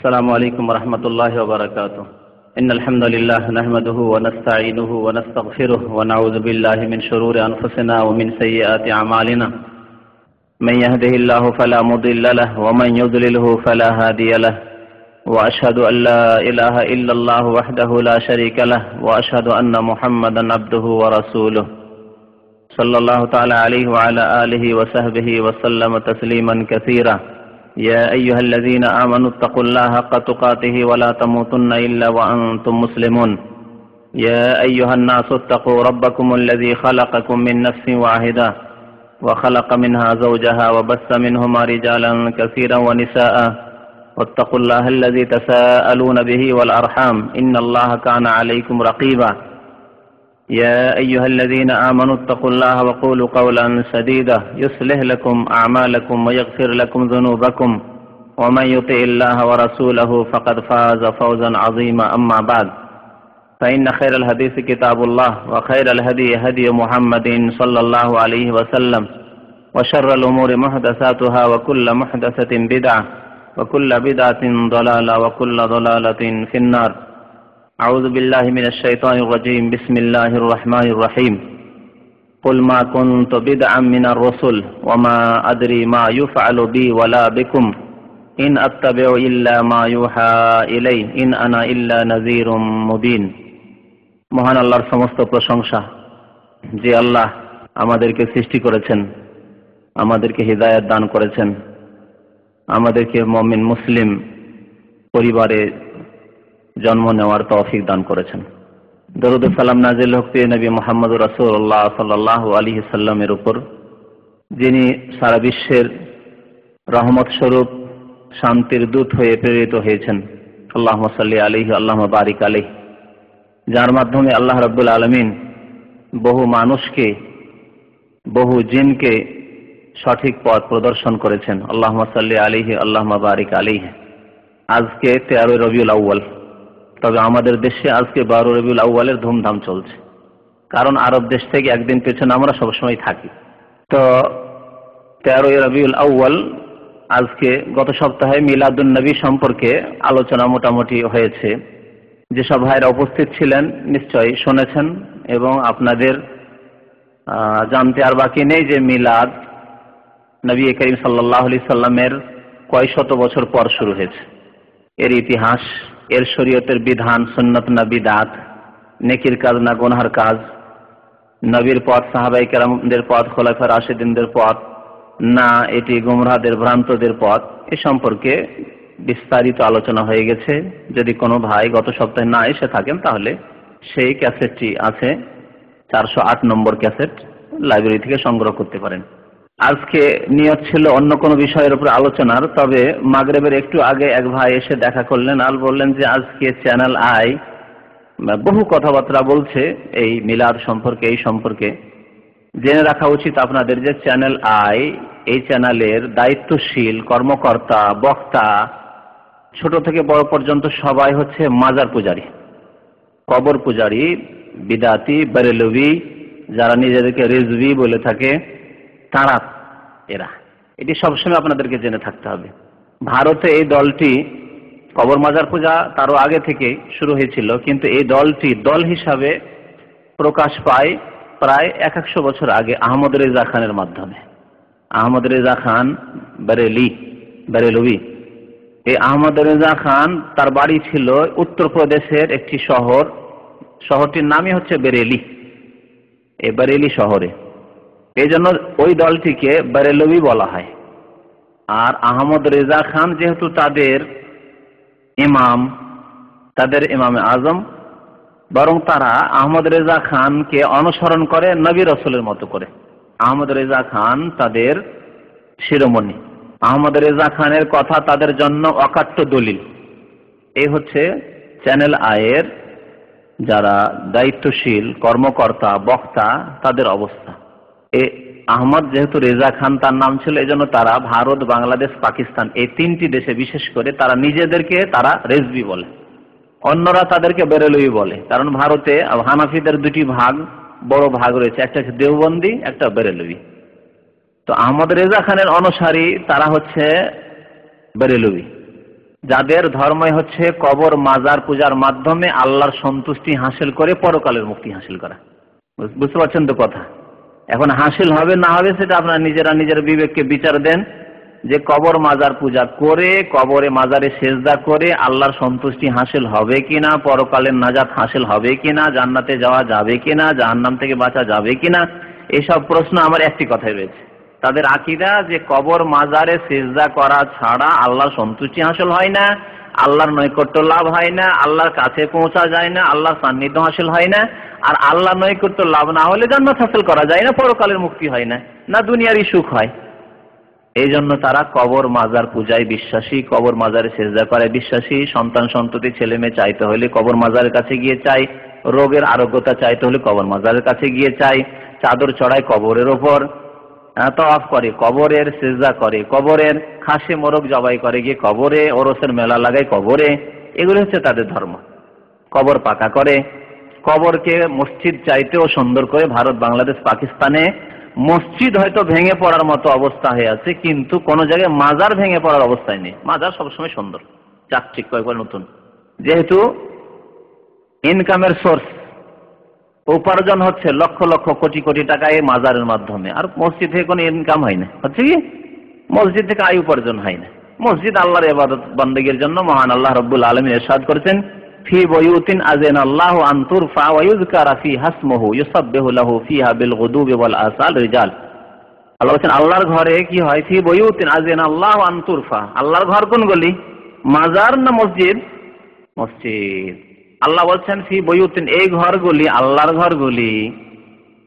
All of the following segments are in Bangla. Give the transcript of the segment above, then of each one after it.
السلام عليكم ورحمة الله وبركاته. إن الحمد لله نحمده ونستعينه ونستغفره ونعوذ بالله من شرور أنفسنا ومن سيئات أعمالنا. من يهده الله فلا مضل له ومن يضلله فلا هادي له. وأشهد أن لا إله إلا الله وحده لا شريك له وأشهد أن محمدا عبده ورسوله صلى الله تعالى عليه وعلى آله وصحبه وسلم تسليما كثيرا. يا أيها الذين آمنوا اتقوا الله حق تقاته ولا تموتن إلا وأنتم مسلمون. يا أيها الناس اتقوا ربكم الذي خلقكم من نفس واحدة وخلق منها زوجها وبث منهما رجالا كثيرا ونساء واتقوا الله الذي تساءلون به والأرحام إن الله كان عليكم رقيبا. يا أيها الذين آمنوا اتقوا الله وقولوا قولا سديدا يصلح لكم أعمالكم ويغفر لكم ذنوبكم ومن يطع الله ورسوله فقد فاز فوزا عظيما. أما بعد فإن خير الحديث كتاب الله وخير الهدي هدي محمد صلى الله عليه وسلم وشر الأمور محدثاتها وكل محدثة بدعة وكل بدعة ضلالة وكل ضلالة في النار. أعوذ بالله من الشيطان الرجيم. بسم الله الرحمن الرحيم. قل ما كنت بدعا من الرسل وما أدري ما يفعل بي ولا بكم إن أتبع إلا ما يوحى إلي إن أنا إلا نذير مبين. মহান আল্লাহর সমস্ত প্রশংসা, যে আল্লাহ আমাদেরকে সৃষ্টি করেছেন, আমাদেরকে হিদায়াত দান করেছেন, আমাদেরকে মুমিন মুসলিম পরিবারে জন্ম নেওয়ার তৌফিক দান করেছেন। দরুদ ও সালাম নাজিল হোক প্রিয় নবী মুহাম্মদ রাসূলুল্লাহ সাল্লাল্লাহু আলাইহি সাল্লামের উপর, যিনি সারা বিশ্বের রহমত স্বরূপ শান্তির দূত হয়ে প্রেরিত হয়েছেন। আল্লাহুম্মা সাল্লি আলাইহি আল্লাহুম্মা বারিক আলাইহি, যার মাধ্যমে আল্লাহ রাব্বুল আলামিন বহু মানুষকে, বহু জিনকে সঠিক পথ প্রদর্শন করেছেন। আল্লাহুম্মা সাল্লি আলাইহি আল্লাহুম্মা বারিক আলাইহি। আজকে 13 রবিউল আউয়াল, তবে আমাদের দেশে আজকে 12 রবিউল আউয়ালের ধুমধাম চলছে, কারণ আরব দেশ থেকে একদিন পেছনে আমরা সবসময় থাকি। তো 13 রবিউল আউয়াল, আজকে গত সপ্তাহে মিলাদুন নবী সম্পর্কে আলোচনা মোটামুটি হয়েছে। যেসব ভাইরা উপস্থিত ছিলেন নিশ্চয়ই শুনেছেন, এবং আপনাদের জানতে আর বাকি নেই যে মিলাদ নবী করিম সাল্লাল্লাহু আলাইহি সাল্লামের কয় শত বছর পর শুরু হয়েছে। এর ইতিহাস, এর শরীয়তের বিধান, সুন্নাত না বিদআত, নেকির কাজ না গুনহার কাজ, নবীর পথ, সাহাবায়ে কেরামদের পথ, খোলাফায়ে রাশিদিনদের পথ না এটি গুমরাহদের ভ্রান্তদের পথ, এ সম্পর্কে বিস্তারিত আলোচনা হয়ে গেছে। যদি কোনো ভাই গত সপ্তাহে না এসে থাকেন তাহলে সেই ক্যাসেটটি আছে, 408 নম্বর ক্যাসেট, লাইব্রেরি থেকে সংগ্রহ করতে পারেন। আজকে নিয়ত ছিল অন্য কোনো বিষয়ের উপর আলোচনার, তবে মাগরিবের একটু আগে এক ভাই এসে দেখা করলেন আর বললেন যে আজকে চ্যানেল আই বহু কথাবার্তা বলছে এই মিলাদ সম্পর্কে, এই সম্পর্কে। জেনে রাখা উচিত আপনাদের যে চ্যানেল আই, এই চ্যানেলের দায়িত্বশীল কর্মকর্তা, বক্তা, ছোট থেকে বড় পর্যন্ত সবাই হচ্ছে মাজার পূজারী, কবর পূজারী, বিদাতি, বেরেলভি, যারা নিজেদেরকে রিজভি বলে থাকে, তারা এরা। এটি সবসময় আপনাদেরকে জেনে থাকতে হবে। ভারতে এই দলটি কবর মাজার পূজা তারও আগে থেকে শুরু হয়েছিল, কিন্তু এই দলটি দল হিসাবে প্রকাশ পায় প্রায় 100 বছর আগে আহমদ রেজা খানের মাধ্যমে। আহমদ রেজা খান বেরেলভি, এই আহমদ রেজা খান, তার বাড়ি ছিল উত্তরপ্রদেশের একটি শহর, শহরটির নামই হচ্ছে বেরেলি, এই বেরেলি শহরে। এই জন্য ওই দলটিকে বেরেলভি বলা হয়। আর আহমদ রেজা খান যেহেতু তাদের ইমাম, তাদের ইমামে আজম, বরং তারা আহমদ রেজা খানকে অনুসরণ করে নবী রাসূলের মতো করে। আহমদ রেজা খান তাদের শিরোমণি, আহমদ রেজা খানের কথা তাদের জন্য অকাট্য দলিল। এই হচ্ছে চ্যানেল আয়ের যারা দায়িত্বশীল কর্মকর্তা, বক্তা, তাদের অবস্থা। আহমদ যেহেতু রেজা খান তার নাম ছিল, এই জন্য তারা ভারত, বাংলাদেশ, পাকিস্তান, এই 3টি দেশে বিশেষ করে তারা নিজেদেরকে তারা রেজভি বলে, অন্যরা তাদেরকে বেরেলভি বলে। কারণ ভারতে হানাফিদের 2টি ভাগ, বড় ভাগ রয়েছে, একটা হচ্ছে দেওবন্দি, একটা বেরেলভি। তো আহমদ রেজা খানের অনুসারী তারা হচ্ছে বেরেলভি। যাদের ধর্মই হচ্ছে কবর মাজার পূজার মাধ্যমে আল্লাহর সন্তুষ্টি হাসিল করে পরকালের মুক্তি হাসিল করা। বুঝতে পারছেন তো কথা? এখন হাসিল হবে না হবে সেটা আপনারা নিজের বিবেককে বিচার দেন, যে কবর মাজার পূজা করে কবরে মাজারে সেজদা করে আল্লাহর সন্তুষ্টি হাসিল হবে কিনা, পরকালের নাজাত হাসিল হবে কিনা, জান্নাতে যাওয়া যাবে কিনা, জাহান্নাম থেকে বাঁচা যাবে কিনা, এসব প্রশ্ন আমার একটি কথাই রয়েছে। তাদের আকীদা যে কবর মাজারে সেজদা করা ছাড়া আল্লাহর সন্তুষ্টি হাসিল হয় না, আল্লাহর নৈকট্য লাভ হয় না, আল্লাহর কাছে পৌঁছা যায় না, আল্লাহর সান্নিধ্য হাসিল হয় না, আর আল্লাহর নৈকট্য লাভ না হলে জান্নাত হাসিল করা যায় না, পরকালের মুক্তি হয় না, না দুনিয়ারই সুখ হয়। এই জন্য তারা কবর মাজার পূজায় বিশ্বাসী, কবর মাজারে সেজদা করে বিশ্বাসী। সন্তান সন্ততি ছেলে মেয়ে চাইতে হলে কবর মাজারের কাছে গিয়ে চাই, রোগের আরোগ্যতা চাইতে হলে কবর মাজারের কাছে গিয়ে চাই, চাদর চড়ায় কবরের ওপর, তওয়াফ করে কবরের, সেজদা করে কবরের, খাসি মোরগ জবাই করে গিয়ে কবরে, ওরসের মেলা লাগায় কবরে। এগুলো হচ্ছে তাদের ধর্ম। কবর পাকা করে, কবরকে মসজিদ চাইতেও সুন্দর করে ভারত, বাংলাদেশ, পাকিস্তানে মসজিদ হয়তো ভেঙে পড়ার মতো অবস্থা হয়ে আছে, কিন্তু কোন জায়গায় মাজার ভেঙে পড়ার অবস্থায় নেই। মাজার সবসময় সুন্দর, চাকচিক্য, একবার নতুন। যেহেতু ইনকামের সোর্স, উপার্জন হচ্ছে লক্ষ লক্ষ কোটি কোটি টাকা এই মাজারের মাধ্যমে, আর মসজিদ থেকে কোনো ইনকাম হয় না। হচ্ছে কি, মসজিদ থেকে আয় উপার্জন হয় না। মসজিদ আল্লাহর ইবাদত বন্দেগীর জন্য মহান আল্লাহ রাব্বুল আলামিন ইরশাদ করেছেন, ফি বুয়ুতিন আযানাল্লাহু আন তুরফা ওয়া ইউযকারা ফিহা ইসমুহু ইউসাব্বিহু লাহু ফিহা বিল গুদুবি ওয়াল আসাল রিজাল। আল্লাহ বলেন আল্লাহর ঘরে কি হয়, ফি বুয়ুতিন আযানাল্লাহু আন তুরফা। আল্লাহর ঘর কোনগুলি, মাজার না মসজিদ? মসজিদ। আল্লাহ বলছেন ফি বুয়ুতিন, এই ঘরগুলি, আল্লাহর ঘরগুলি,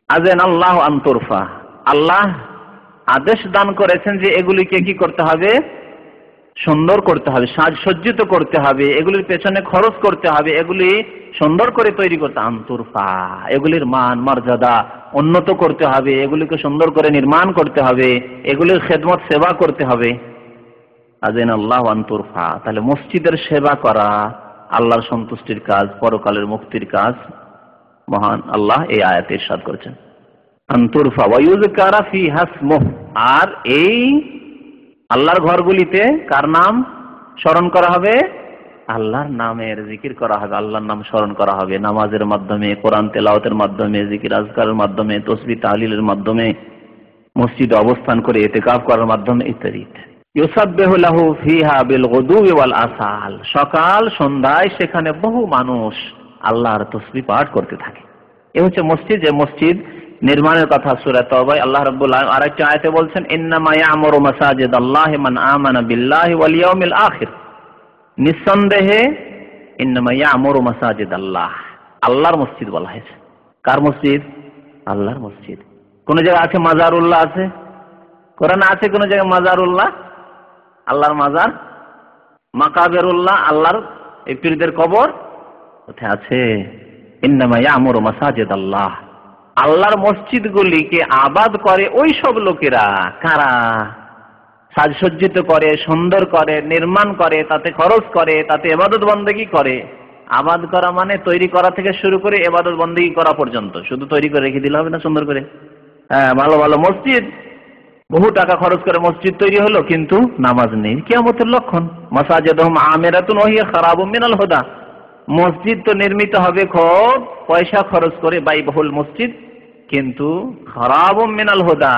আযানাল্লাহু আন তুরফা, আল্লাহ আদেশ দান করেছেন যে এগুলিকে কি করতে হবে, সুন্দর করতে হবে, সাজসজ্জিত করতে হবে, এগুলির পেছনে খরচ করতে হবে, এগুলি সুন্দর করে তৈরি করতে, আনতুরফা, এগুলির মান মর্যাদা উন্নত করতে হবে, এগুলিকে সুন্দর করে নির্মাণ করতে হবে, এগুলির খেদমত সেবা করতে হবে। আযানাল্লাহু আনতুরফা, তাহলে মসজিদের সেবা করা আল্লাহর সন্তুষ্টির কাজ, পরকালের মুক্তির কাজ। মহান আল্লাহ এই আয়াতে ইরশাদ করেছেন আনতুরফা ওয়া ইউযকারা ফিহা ইসমুহু, আর এই আল্লাহর ঘরগুলিতে কার নাম স্মরণ করা হবে? আল্লাহর নামের জিকির করা হবে, আল্লাহর নাম স্মরণ করা হবে নামাজের মাধ্যমে, কোরআন তেলাওয়াতের মাধ্যমে, জিকির আজকারের মাধ্যমে, তাসবিহ তাহলিলের মাধ্যমে, মসজিদে অবস্থান করে ইতিকাফ করার মাধ্যমে ইত্যাদি। ইউসাব্বিহু লাহু ফিহা বিল গুদুবি ওয়াল আসাল, সকাল সন্ধ্যায় সেখানে বহু মানুষ আল্লাহর তাসবিহ পাঠ করতে থাকে। এ হচ্ছে মসজিদ। যে মসজিদ নির্মাণের কথা সূরা তাওবায় আল্লাহ রাব্বুল আলামিন আরেকটা আয়াতে বলছেন, ইন্নামা ইয়া'মুরু মাসাজিদাল্লাহি মান আমানা বিল্লাহি ওয়াল ইয়াউমিল আখির। নিঃসন্দেহে ইন্নামা ইয়া'মুরু মাসাজিদাল্লাহ, আল্লাহর মসজিদ বলা হয়েছে। কার মসজিদ? আল্লাহর মসজিদ। কোন জায়গায় আছে মাজারুল্লাহ? আছে, কোরআনে আছে কোন জায়গায় মাজারুল্লাহ? আল্লাহর মাজার, মাকাবেরুল্লাহ, আল্লাহর এই পীরদের কবর কোথায় আছে? ইন্নামা ইয়া'মুরু মাসাজিদাল্লাহ, আল্লাহর মসজিদগুলিকে আবাদ করে ওই সব লোকেরা, কারা সাজসজ্জিত করে, সুন্দর করে, নির্মাণ করে, তাতে খরচ করে, তাতে ইবাদত বন্দেগী করে। আবাদ করা মানে তৈরি করা থেকে শুরু করে ইবাদত বন্দেগী করা পর্যন্ত। শুধু তৈরি করে রেখে দিলে হবে না, সুন্দর করে। হ্যাঁ, ভালো ভালো মসজিদ, বহু টাকা খরচ করে মসজিদ তৈরি হলো, কিন্তু নামাজ নেই, কিয়ামতের লক্ষণ। মাসাজিদুহুম আমিরাতুন ওয়া হিয়া খারাবুম মিনাল হুদা। মসজিদ তো নির্মিত হবে খুব পয়সা খরচ করে, ব্যয়বহুল মসজিদ, কিন্তু খারাবুম মিনাল হুদা,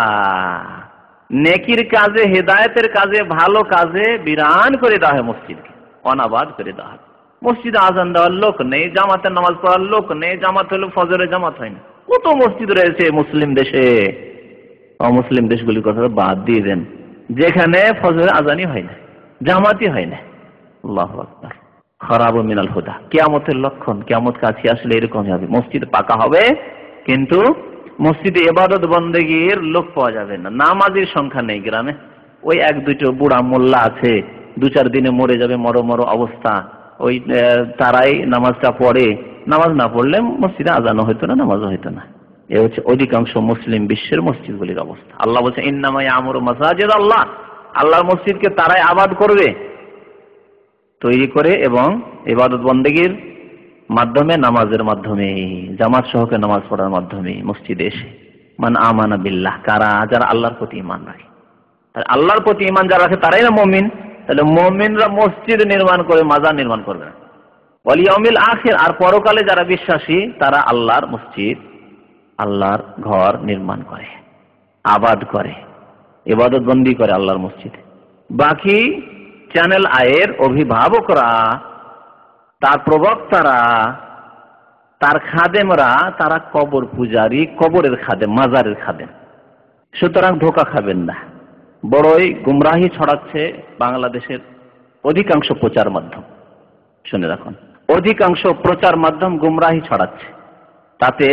নেকির কাজে, হেদায়েতের কাজে, ভালো কাজে বিরান করে দেওয়া হয় মসজিদকে, অনাবাদ করে দেওয়া হয়। মসজিদে আজান দেওয়ার লোক নেই, জামাতের নামাজ পড়ার লোক নেই, জামাত হলো ফজরের জামাত হয় না। কত মসজিদ রয়েছে মুসলিম দেশে। অমুসলিম দেশগুলির কথা বাদ দিয়ে দেন, যেখানে ফজরের আজানই হয় না, জামাতই হয় না। আল্লাহু আকবার। খারাবুম মিনাল হুদা, কিয়ামতের লক্ষণ। কিয়ামত কাছে আসলে এরকম হবে, মসজিদ পাকা হবে কিন্তু মসজিদে ইবাদত বন্দেগীর লোক পাওয়া যাবে না, নামাজের সংখ্যা নেই গ্রামে। ওই এক দুটো বুড়া মোল্লা আছে, 2-4 দিনে মরে যাবে, মরো অবস্থা, ওই তারাই নামাজটা পড়ে। নামাজ না পড়লে মসজিদে আজানও হইতো না, নামাজও হইতো না। এ হচ্ছে অধিকাংশ মুসলিম বিশ্বের মসজিদগুলির অবস্থা। আল্লাহ বলছে ইন্নামা ইয়া'মুরু মাসাজিদাল্লাহ, আল্লাহর মসজিদকে তারাই আবাদ করবে, তৈরি করে, এবং ইবাদত বন্দেগীর মাধ্যমে, নামাজের মাধ্যমে, জামাত সহকে নামাজ পড়ার মাধ্যমে মসজিদে এসে। মান আমানা বিল্লাহ, কারা? যারা আল্লাহর প্রতি ঈমান রাখে। আল্লাহর প্রতি ঈমান যারা রাখে তারাই না মুমিন। তাহলে মুমিনরা মসজিদ নির্মাণ করে মাজার নির্মাণ করবে না। ওয়াল ইয়াউমিল আখির, আর পরকালে যারা বিশ্বাসী তারা আল্লাহর মসজিদ, আল্লাহর ঘর নির্মাণ করে, আবাদ করে, ইবাদত বন্দি করে আল্লাহর মসজিদে। বাকি চ্যানেল আয়ের অভিভাবকরা, তার প্রবক্তারা, তার খাদেমরা, তারা কবর পূজারী, কবরের খাদেম, মাজারের খাদেম। সুতরাং ধোঁকা খাবেন না। বড়ই গুমরাহি ছড়াচ্ছে বাংলাদেশের অধিকাংশ প্রচার মাধ্যম। শুনে রাখুন, অধিকাংশ প্রচার মাধ্যম গুমরাহি ছড়াচ্ছে। তাতে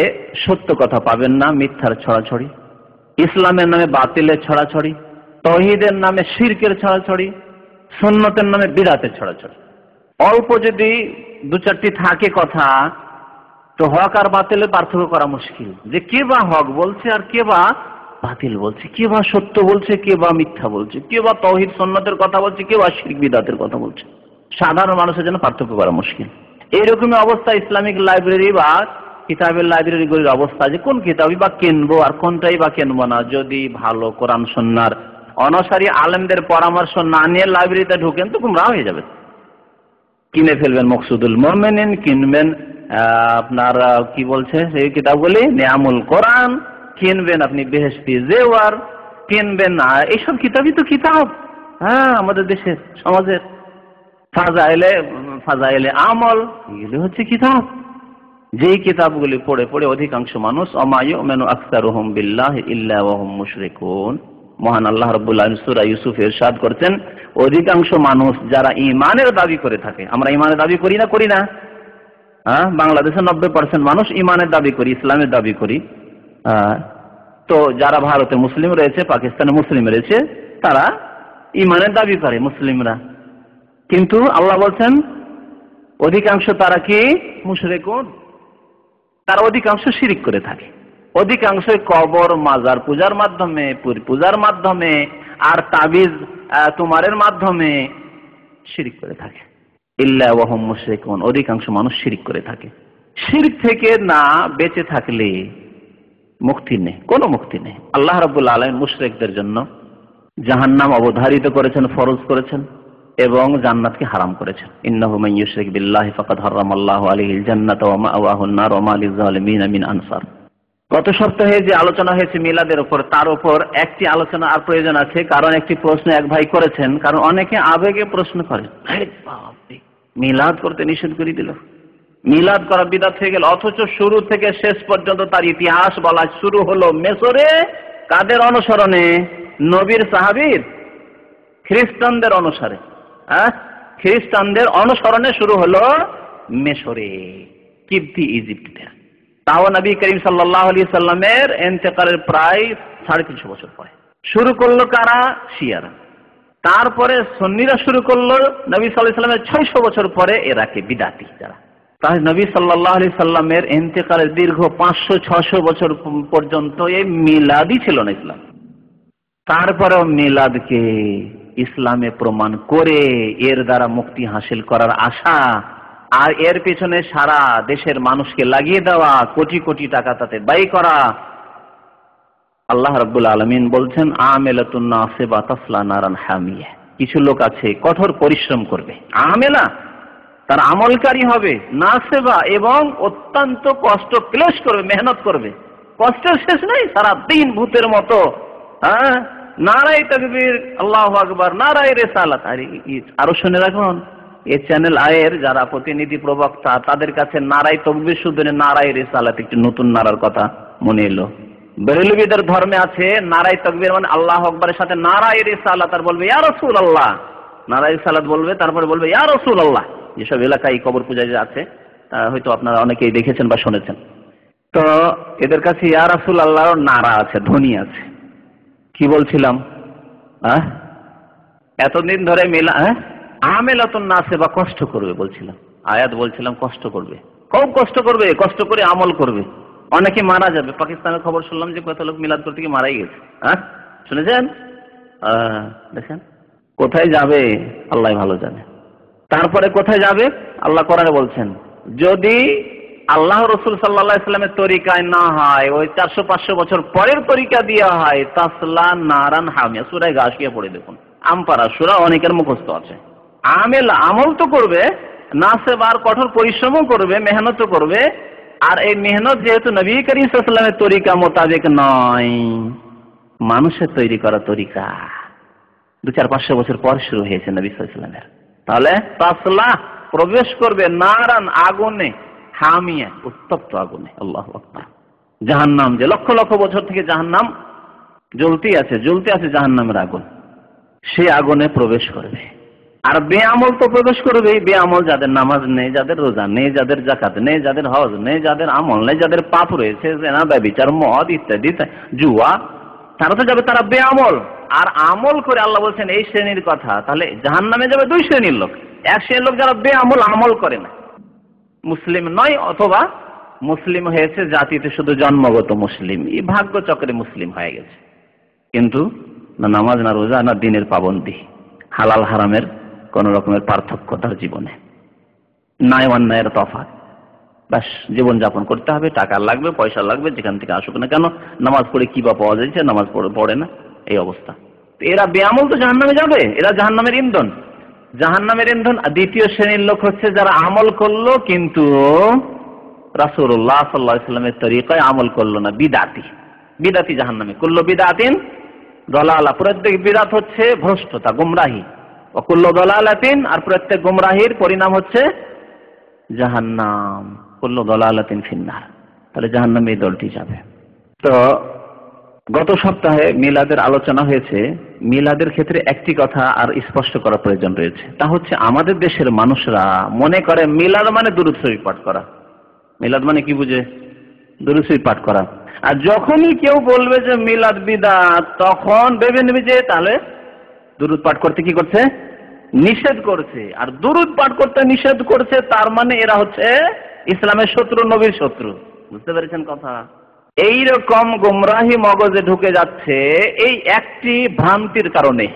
সত্য কথা পাবেন না, মিথ্যার ছড়াছড়ি, ইসলামের নামে বাতিলের ছড়াছড়ি, তৌহিদের নামে শিরকের ছড়াছড়ি, সুন্নতের নামে বিদআতের ছড়াছড়ি। অল্প যদি দু চারটি থাকে কথা, তো হক আর বাতিলের পার্থক্য করা মুশকিল, যে কে বা হক বলছে আর কে বা বাতিল বলছে, কে বা সত্য বলছে, কে বা মিথ্যা বলছে, কে বা তৌহিদ সুন্নতের কথা বলছে, কে বা শিরক বিদআতের কথা বলছে। সাধারণ মানুষের জন্য পার্থক্য করা মুশকিল। এইরকমই অবস্থা ইসলামিক লাইব্রেরি বা কিতাবের লাইব্রেরিগুলির অবস্থা, যে কোন কিতাবই বা কিনবো আর কোনটাই বা কিনবো না। যদি ভালো কোরআন সুন্নাহর অনুসারী আলেমদের পরামর্শ না নিয়ে লাইব্রেরিতে ঢুকেন তো গুমরাহ হয়ে যাবে। কিনে ফেলবেন মকসুদুল মুমিনিন, কিনবেন আপনার কি বলছে সেই কিতাবগুলি, নিয়ামুল কোরআন, কিনবেন আপনি বেহেশতি জেওয়ার, কিনবেন না এইসব কিতাবই তো কিতাব। হ্যাঁ, আমাদের দেশের সমাজের ফাজাইলে আমল, এগুলি হচ্ছে কিতাব। যেই কিতাবগুলি পড়ে পড়ে অধিকাংশ মানুষ ওমা ইউমিনু আকসারুহুম বিল্লাহি ইল্লা ওয়া হুম মুশরিকুন। মহান আল্লাহ রাব্বুল আলামিন সূরা ইউসুফে ইরশাদ করছেন, অধিকাংশ মানুষ যারা ঈমানের দাবি করে থাকে। আমরা ঈমানের দাবি করি না, করি না? হ্যাঁ, বাংলাদেশে 90% মানুষ ঈমানের দাবি করি, ইসলামের দাবি করি। তো যারা ভারতে মুসলিম রয়েছে, পাকিস্তানে মুসলিম রয়েছে, তারা ঈমানের দাবি করে মুসলিমরা, কিন্তু আল্লাহ বলছেন অধিকাংশ তারা কি মুশরিকুন, তারা অধিকাংশ শিরিক করে থাকে। অধিকাংশ কবর মাজার পূজার মাধ্যমে, পূজার মাধ্যমে আর তাবিজ তুমারের মাধ্যমে শিরিক করে থাকে। ইল্লা ওয়া হুম মুশরিকুন, অধিকাংশ মানুষ শিরিক করে থাকে। শিরক থেকে না বেঁচে থাকলে মুক্তি নেই, কোনো মুক্তি নেই। আল্লাহ রাব্বুল আলামিন মুশরিকদের জন্য জাহান্নাম অবধারিত করেছেন, ফরজ করেছেন, এবং জান্নাতকে হারাম করেছেন। ইন্নাহু মান ইউশরিক বিল্লাহি ফাকাদ হারামাল্লাহু আলাইহিল জান্নাতা ওয়া মাআওয়াহুন নার ওয়া মা লিয-যালিমিনা মিন আনসার। গত সপ্তাহে যে আলোচনা হয়েছে মিলাদের উপর, তার উপর একটি আলোচনা আর প্রয়োজন আছে। কারণ একটি প্রশ্ন এক ভাই করেছেন, কারণ অনেকে আবেগে প্রশ্ন করেন, মিলাদ করতে নিষেধ করে দিল, মিলাদ করা বিদআত হয়ে গেল। অথচ শুরু থেকে শেষ পর্যন্ত তার ইতিহাস বলা শুরু হলো মিশরে। কাদের অনুসরণে? নবীর সাহাবীর, খ্রিস্টানদের অনুসারে। খ্রিস্টানদের অনুসরণে শুরু হলো মিশরে, কিবতি ইজিপ্টে। তাও নবী করিম সাল্লাল্লাহু আলাইহি সাল্লামের ইন্তেকালের প্রায় 350 বছর পরে শুরু করলো কারা? শিয়ারা। তারপরে সুন্নিরা শুরু করলো নবী সাল্লাল্লাহু আলাইহি সাল্লামের 600 বছর পরে ইরাকে বিদআতি যারা। তাহলে নবী সাল্লাল্লাহু আলাইহি সাল্লামের ইন্তেকালের দীর্ঘ 500-600 বছর পর্যন্ত এই মিলাদই ছিল না ইসলাম। তারপরেও মিলাদকে ইসলামে প্রমাণ করে এর দ্বারা মুক্তি হাসিল করার আশা, আর এর পেছনে সারা দেশের মানুষকে লাগিয়ে দেওয়া, কোটি কোটি টাকা তাতে ব্যয় করা। আল্লাহ রাব্বুল আলামিন বলছেন, আমিলাতুন নাসিবা তাসলা নারান হামিয়া। কিছু লোক আছে কঠোর পরিশ্রম করবে, আমেলা তার আমলকারী হবে, নাসিবা এবং অত্যন্ত কষ্ট ক্লেশ করবে, মেহনত করবে, কষ্টের শেষ নেই, সারা দিন ভূতের মতো নারায়ে তাকবীর, আল্লাহু আকবার, নারায়ে রিসালাত। আরো শুনে রাখুন, এই চ্যানেল আয়ের যারা প্রতিনিধি প্রবক্তা, তাদের কাছে নারায়ে তাকবীর শুধু নারায়ে রিসালাত একটি নতুন নারার কথা মনে এলো। বেরেলভীদের ধর্মে আছে নারায়ে তাকবীর মানে আল্লাহু আকবারের সাথে নারায়ে রিসালাত, আর বলবে ইয়া রাসূলুল্লাহ, নারায়ে রিসালাত বলবে, তারপরে বলবে ইয়া রাসূলুল্লাহ। যেসব এলাকায় কবর পূজায় আছে হয়তো আপনারা অনেকেই দেখেছেন বা শুনেছেন। তো এদের কাছে ইয়া রাসূলুল্লাহর নারা আছে, ধ্বনি আছে। কি বলছিলাম? এতদিন ধরে আমেলাতুন নাসিবা, কষ্ট করবে বলছিলাম, আয়াত বলছিলাম কষ্ট করবে, খুব কষ্ট করবে, কষ্ট করে আমল করবে। অনেকে মারা যাবে। পাকিস্তানের খবর শুনলাম যে কত লোক মিলাদ করতে গিয়ে মারাই গেছে। শুনেছেন? দেখেন কোথায় যাবে আল্লাহ ভালো জানে। তারপরে কোথায় যাবে আল্লাহ কোরআনে বলছেন, যদি আল্লাহ রসুল সাল্লাল্লাহু আলাইহি ওয়াসাল্লামের তরিকায় না হয়, ওই 400-500 বছর পরের তরিকা দেওয়া হয়, তাসলা নারান হামিয়া। সূরা গাশিয়া পড়ে দেখুন, আমপারা সূরা অনেকের মুখস্থ আছে। আমল তো করবে, নাসেব আর কঠোর পরিশ্রমও করবে, মেহনতও করবে। আর এই মেহনত যেহেতু নবী করিম সাল্লাল্লাহু আলাইহি ওয়াসাল্লামের তরিকা মোতাবেক নয়, মানুষের তৈরি করা তরিকা 200-500 বছর পর শুরু হয়েছে নবী সাল্লাল্লাহু আলাইহি ওয়াসাল্লামের। তাহলে তাসলা প্রবেশ করবে নারান আগুনে, হামিয়া উত্তপ্ত আগুনে। আল্লাহু আকবার। জাহান্নাম, যে লক্ষ লক্ষ বছর থেকে জাহান্নাম জ্বলতে আছে জাহান্নামের আগুন, সেই আগুনে প্রবেশ করবে। আর বেআমল তো প্রবেশ করবেই। বেআমল যাদের নামাজ নেই, যাদের রোজা নেই, যাদের যাকাত নেই, যাদের হজ নেই, যাদের আমল নেই, যাদের পাপ রয়েছে, জেনা, ব্যভিচার, মদ ইত্যাদি, জুয়া, তারা তো যাবে, তারা বেআমল। আর আমল করে আল্লাহ বলছেন এই শ্রেণীর কথা, তাহলে জাহান্নামে যাবে 2 শ্রেণীর লোক। এক শ্রেণীর লোক যারা বেআমল, আমল করে না, মুসলিম নয়, অথবা মুসলিম হয়েছে জাতিতে শুধু জন্মগত মুসলিম, এই ভাগ্য চক্রে মুসলিম হয়ে গেছে, কিন্তু না নামাজ, না রোজা, না দিনের পাবন্দি, হালাল হারামের কোন রকমের পার্থক্য তার জীবনে নাই, অন্যায়ের তফাৎ। ব্যাস জীবনযাপন করতে হবে, টাকা লাগবে, পয়সা লাগবে, যেখান থেকে আসুক না কেন, নামাজ পড়ে কি বা পাওয়া যাচ্ছে, নামাজ পড়ে না, এই অবস্থা। এরা বেআমল তো জাহান্নামে যাবে, এরা জাহান্নামের ইন্ধন, জাহান্নামের ইন্ধন। দ্বিতীয় শ্রেণীর লোক হচ্ছে যারা আমল করলো কিন্তু রাসূলুল্লাহ সাল্লাল্লাহু আলাইহি ওয়াসাল্লামের তরিকায় আমল করলো না, বিদাতি জাহান্নামে। কুল্লু বিদাতিন দলালা, প্রত্যেক বিদাত হচ্ছে ভ্রষ্টতা, গুমরাহি। ও কুল্লু দলালাতিন, আর প্রত্যেক গুমরাহির পরিণাম হচ্ছে জাহান্নাম। কুল্লু দলালাতিন ফিন্নার, তাহলে জাহান্নামে এই দলটি যাবে। তো গত সপ্তাহে মিলাদের আলোচনা হয়েছে। মিলাদের ক্ষেত্রে একটি কথা আর স্পষ্ট করা প্রয়োজন রয়েছে, তা হচ্ছে আমাদের দেশের মানুষরা মনে করে মিলাদ মানে দুরূদ শরীফ পাঠ করা। মিলাদ মানে কি বুঝে? দুরূদ শরীফ পাঠ করা। আর যখনই কেউ বলবে যে মিলাদ বিদআত, তখন ভেবে নেবে যে তাহলে দুরূদ পাঠ করতে কি করছে? নিষেধ করছে। আর দুরূদ পাঠ করতে নিষেধ করছে, তার মানে এরা হচ্ছে ইসলামের শত্রু, নবীর শত্রু। বুঝতে পেরেছেন কথা? এইরকম গুমরাহি মগজে ঢুকে যাচ্ছে এই একটি ভ্রান্তির কারণে,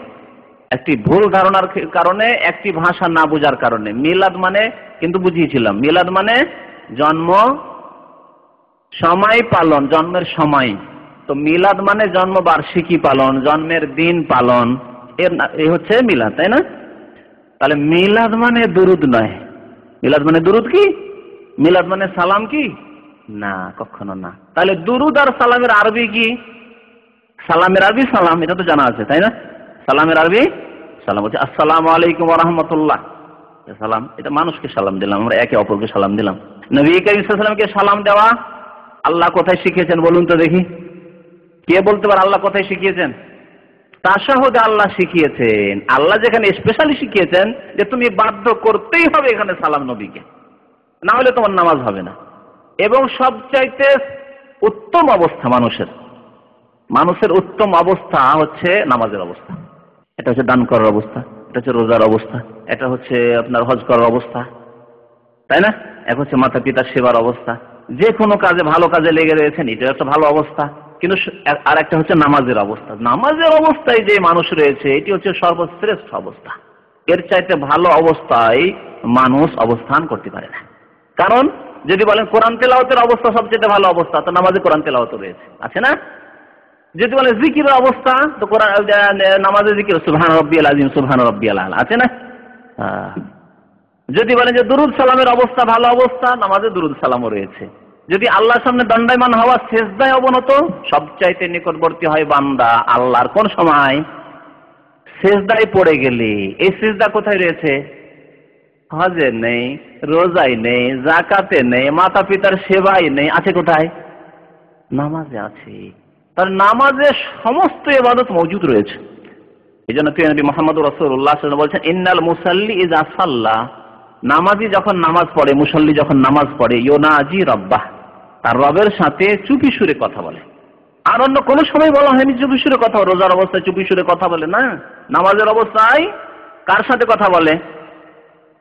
একটি ভুল ধারণার কারণে, একটি ভাষা না বোঝার কারণে। মিলাদ মানে কিন্তু বুঝিয়েছিলাম, মিলাদ মানে জন্ম সময় পালন, জন্মের সময়। তো মিলাদ মানে জন্ম বার্ষিকী পালন, জন্মের দিন পালন, এ হচ্ছে মিলাদ, তাই না? তাহলে মিলাদ মানে দুরুদ নয়। মিলাদ মানে দুরুদ কি? মিলাদ মানে সালাম কি? না, কখনো না। তাহলে দুরুদ আর সালামের আরবি কি? সালামের আরবি সালাম, এটা তো জানা আছে, তাই না? সালামের আরবি সালাম হচ্ছে আসসালামু আলাইকুম ওয়া রাহমাতুল্লাহ। সালাম, এটা মানুষকে সালাম দিলাম, আমরা একে অপরকে সালাম দিলাম। নবী করিম সাল্লাল্লাহু আলাইহি ওয়াসাল্লামকে সালাম দেওয়া আল্লাহ কোথায় শিখিয়েছেন বলুন তো দেখি? কে বলতে পারে আল্লাহ কোথায় শিখিয়েছেন? তাশাহুদে আল্লাহ শিখিয়েছেন। আল্লাহ যেখানে স্পেশালি শিখিয়েছেন যে তুমি বাধ্য করতেই হবে এখানে সালাম নবীকে, না হলে তোমার নামাজ হবে না। এবং সবচাইতে উত্তম অবস্থা মানুষের উত্তম অবস্থা হচ্ছে নামাজের অবস্থা। এটা হচ্ছে দান করার অবস্থা, এটা হচ্ছে রোজার অবস্থা, এটা হচ্ছে আপনার হজ করার অবস্থা, তাই না? এক হচ্ছে মাতা পিতার সেবার অবস্থা। যে কোনো কাজে, ভালো কাজে লেগে রয়েছেন, এটা একটা ভালো অবস্থা। কিন্তু আর একটা হচ্ছে নামাজের অবস্থা। নামাজের অবস্থায় যে মানুষ রয়েছে, এটি হচ্ছে সর্বশ্রেষ্ঠ অবস্থা। এর চাইতে ভালো অবস্থায় মানুষ অবস্থান করতে পারে না। কারণ যদি বলেন কোরআন তেলাওয়াতের অবস্থা সবচেয়ে ভালো অবস্থা, তো নামাজে কোরআন তেলাওয়াত রয়েছে, আছে না? যদি বলেন জিকিরের অবস্থা, তো কোরআন নামাজে জিকির সুবহান রাব্বিয়াল আযীম, সুবহান রাব্বিয়াল আলা, আছে না? যদি বলেন যে দুরুদ সালামের অবস্থা ভালো অবস্থা, নামাজে দুরুদ সালামও রয়েছে। যদি আল্লাহর সামনে দণ্ডায়মান হওয়া, সেজদায় অবনত, সবচাইতে নিকটবর্তী হয় বান্দা আল্লাহর কোন সময়? সেজদায় পড়ে গেলে। এই সেজদা কোথায় রয়েছে? হজে নেই, রোজায় নেই, যাকাতে নেই, মাতা পিতার সেবাই নেই, আছে কোথায়? নামাজে আছে। তার নামাজে সমস্ত ইবাদত মওজুদ রয়েছে। এই জন্য নবী মুহাম্মদ রাসূলুল্লাহ সাল্লাল্লাহু আলাইহি ওয়াসাল্লাম বলেছেন, ইন্নাল মুসাল্লি ইযা সাল্লা, নামাজি যখন নামাজ পড়ে, মুসল্লি যখন নামাজ পড়ে, ইউনাজি রাব্বাহ, তার রবের সাথে চুপি সুরে কথা বলে। আর অন্য কোন সময় বলা হয়নি চুপি সুরে কথা। রোজার অবস্থায় চুপি সুরে কথা বলে না, নামাজের অবস্থায় কার সাথে কথা বলে?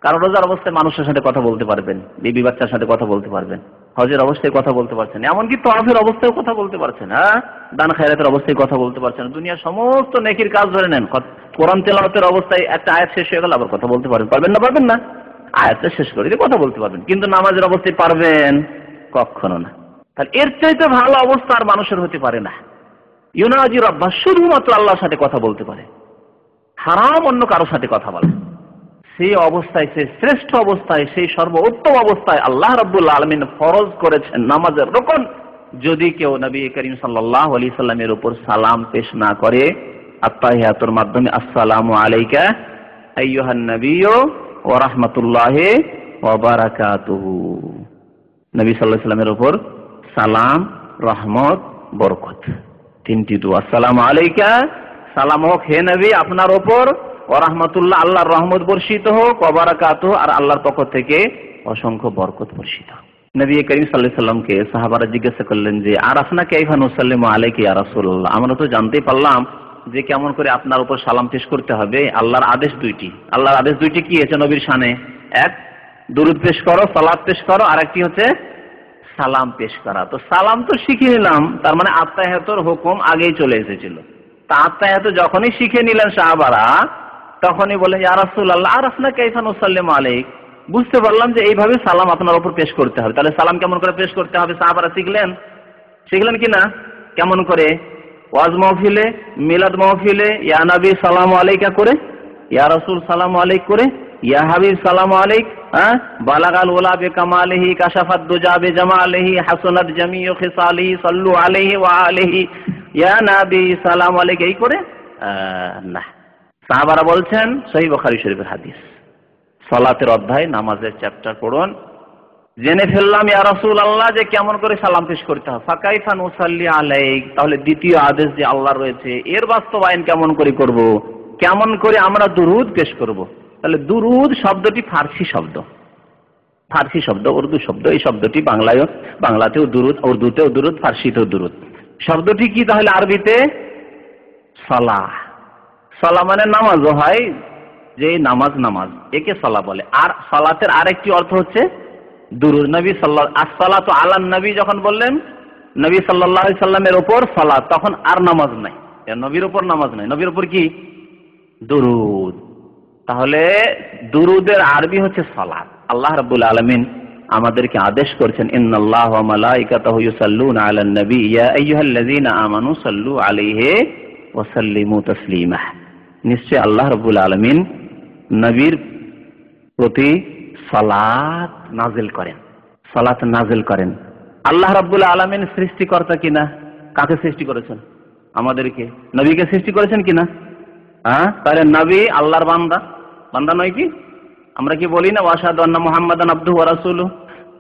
কারণ রোজার অবস্থায় মানুষের সাথে কথা বলতে পারবেন, বিবি বাচ্চার সাথে কথা বলতে পারবেন, হজের অবস্থায় কথা বলতে পারছেন, এমনকি তওয়াফের অবস্থায় কথা বলতে পারছেন, হ্যাঁ, দান খায়রাতের অবস্থায় কথা বলতে পারছেন। দুনিয়ার সমস্ত নেকির কাজ ধরে নেন, কোরআন তেলাওয়াতের অবস্থায় একটা আয়াত শেষ হয়ে গেল, আবার কথা বলতে পারবেন, পারবেন না? পারবেন না, আয়াতটা শেষ করে দিয়ে কথা বলতে পারবেন। কিন্তু নামাজের অবস্থায় পারবেন? কখনো না। তাহলে এর চাইতে ভালো অবস্থা আর মানুষের হতে পারে না। ইউনাজি রাব্বাহ, শুধুমাত্র আল্লাহর সাথে কথা বলতে পারে। হারাম অন্য কারোর সাথে কথা বলা। সেই অবস্থায়, সেই শ্রেষ্ঠ অবস্থায়, সেই সর্বোত্তম অবস্থায় আল্লাহ রাব্বুল আলামিন ফরজ করেছেন নামাজের রুকন, যদি কেউ নবী করিম সাল্লাল্লাহু আলাইহি সাল্লামের উপর সালাম পেশ না করে আত্তাহিয়াতুর মাধ্যমে, আসসালামু আলাইকা আইয়ুহান নাবিয়্যু ওয়া রাহমাতুল্লাহি ওয়া বারাকাতুহু, নবী সাল্লাল্লাহু আলাইহি সাল্লামের উপর সালাম, রহমত, বরকত, তিনটি দোয়া। আসসালামু আলাইকা, সালাম হোক হে নবী আপনার উপর, ওয়া রাহমাতুল্লাহ, আল্লাহর রহমত বর্ষিত হোক, ওয়া বারাকাতুহু, আর আল্লাহর পক্ষ থেকে অসংখ্য বরকত বর্ষিত হোক। নবী করিম সাল্লাল্লাহু আলাইহি সাল্লামকে সাহাবারা জিজ্ঞাসা করলেন যে আরাফনা কাইফা নুসাল্লিমু আলাইকা ইয়া রাসূলুল্লাহ, আমরা তো জানতেই পারলাম যে কেমন করে আপনার উপর সালাম পেশ করতে হবে। আল্লাহর আদেশ দুইটি। আল্লাহর আদেশ দুইটি কি আছে নবীর শানে? এক, দুরূদ পেশ করো, সালাত পেশ করো, আর একটি হচ্ছে সালাম পেশ করা। তো সালাম তো শিখে নিলাম, তার মানে আত্তাহিয়াতুর হুকুম আগেই চলে এসেছিল। তা আত্তাহিয়াতু যখনই শিখে নিলেন সাহাবারা, তখনই বলে ইয়া রাসূলুল্লাহ আরাফনা কাইফা নুসাল্লিমু আলাইক, বুঝতে পারলাম যে এইভাবে সালাম আপনার উপর পেশ করতে হবে। তাহলে সালাম কেমন করে পেশ করতে হবে সাহাবারা শিখলেন কি না? কেমন করে? ওয়াজ মাহফিলে, মিলাদ মাহফিলে ইয়া নবী সালামু আলাইকা করে, ইয়া রাসূল সালামু আলাইক করে, ইয়া হাবিব সালামু আলাইক, বালাগাল ওলা বিকামালিহি কাশাফাত দুজা বিজামালিহি হাসানাত জামিউ খিসালিহি সাল্লু আলাইহি ওয়া আলিহি ইয়া নবী সালামু আলাইকা, এই করে না। সাহাবারা বলছেন, সহিহ বুখারী শরীফের হাদিস, সালাতের অধ্যায়, নামাজের চ্যাপ্টার পড়ুন, জেনে ফেললাম ইয়া রাসূলুল্লাহ যে কেমন করে সালাম পেশ করতে হবে। ফাকাইফা নুসাল্লি আলাইক, তাহলে দ্বিতীয় আদেশ যে আল্লাহর রয়েছে এর বাস্তবায়ন কেমন করে করব, কেমন করে আমরা দুরূদ পেশ করব। তাহলে দুরূদ শব্দটি ফার্সি শব্দ, উর্দু শব্দ। এই শব্দটি বাংলাতেও দুরূদ, উর্দুতেও দুরূদ, ফার্সিতেও দুরূদ। শব্দটি কি তাহলে আরবিতে? সালাহ। সালাহ মানে নামাজও হয়, যে নামাজ, একে সালাহ বলে। আর সালাতের আরেকটি অর্থ হচ্ছে দুরূদ। নবী সাল্লাল্লাহু আসসালাতু আলান নবী যখন বললেন নবী সাল্লাল্লাহু আলাইহি সাল্লামের উপর সালাত, তখন আর নামাজ নাই, নবীর উপর নামাজ নাই, নবীর উপর কি? দুরূদ। তাহলে দুরূদের আরবি হচ্ছে সালাত। আল্লাহ রাব্বুল আলামিন আমাদেরকে আদেশ করেছেন, ইন্নাল্লাহা ওয়া মালাইকাতাহু ইউসাল্লুনা আলান নবী ইয়া আইয়ুহাল্লাযীনা আমানু সাল্লু আলাইহি ওয়া সাল্লিমু তাসলিমা। নিশ্চয় আল্লাহ রাব্বুল আলামিন নবীর প্রতি সালাত নাজিল করেন। আল্লাহ রাব্বুল আলামিন সৃষ্টিকর্তা কিনা? কাকে সৃষ্টি করেছেন? আমাদেরকে, নবীকে সৃষ্টি করেছেন কিনা? তাহলে নবী আল্লাহর বান্দা নয় কি? আমরা কি বলি না ওয়াশহাদু আন্না মুহাম্মাদান আবদুহু ওয়া রাসূলুহু?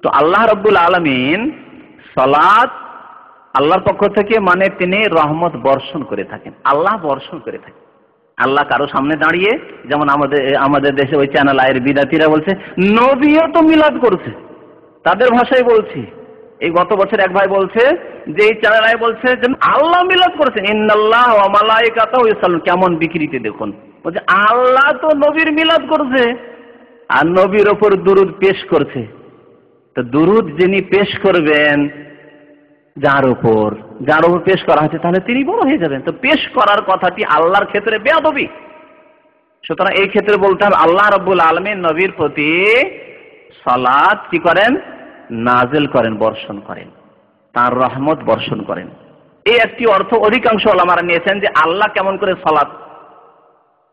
তো আল্লাহ রাব্বুল আলামিন সালাত আল্লাহর পক্ষ থেকে, মানে তিনি রহমত বর্ষণ করে থাকেন, আল্লাহ বর্ষণ করে থাকেন। আল্লাহ কারো সামনে দাঁড়িয়ে, যেমন আমাদের দেশে ওই চ্যানেল আয়ের বিদাতিরা বলছে নবীও তো মিলাদ করছে, তাদের ভাষায় বলছি। এই গত বছর এক ভাই বলছে যে এই চ্যানেল আয় বলছে যে আল্লাহ মিলাদ করেছেন, ইন্নাল্লাহা ওয়া মালাইকাতাহু ইউসাল্লুন। কেমন বিকৃতি দেখুন, বলছে আল্লাহ তো নবীর মিলাদ করছে আর নবীর ওপর দুরূদ পেশ করছে। তো দুরূদ যিনি পেশ করবেন, যার উপর পেশ করা হচ্ছে, তাহলে তিনি বড় হয়ে যাবেন। তো পেশ করার কথাটি আল্লাহর ক্ষেত্রে বেয়াদবি। সুতরাং এই ক্ষেত্রে বলতে হবে আল্লাহ রাব্বুল আলামিন নবীর প্রতি সালাত কি করেন? নাজিল করেন, বর্ষণ করেন, তার রহমত বর্ষণ করেন। এই একটি অর্থ অধিকাংশ ওলামারা নিয়েছেন যে আল্লাহ কেমন করে সালাত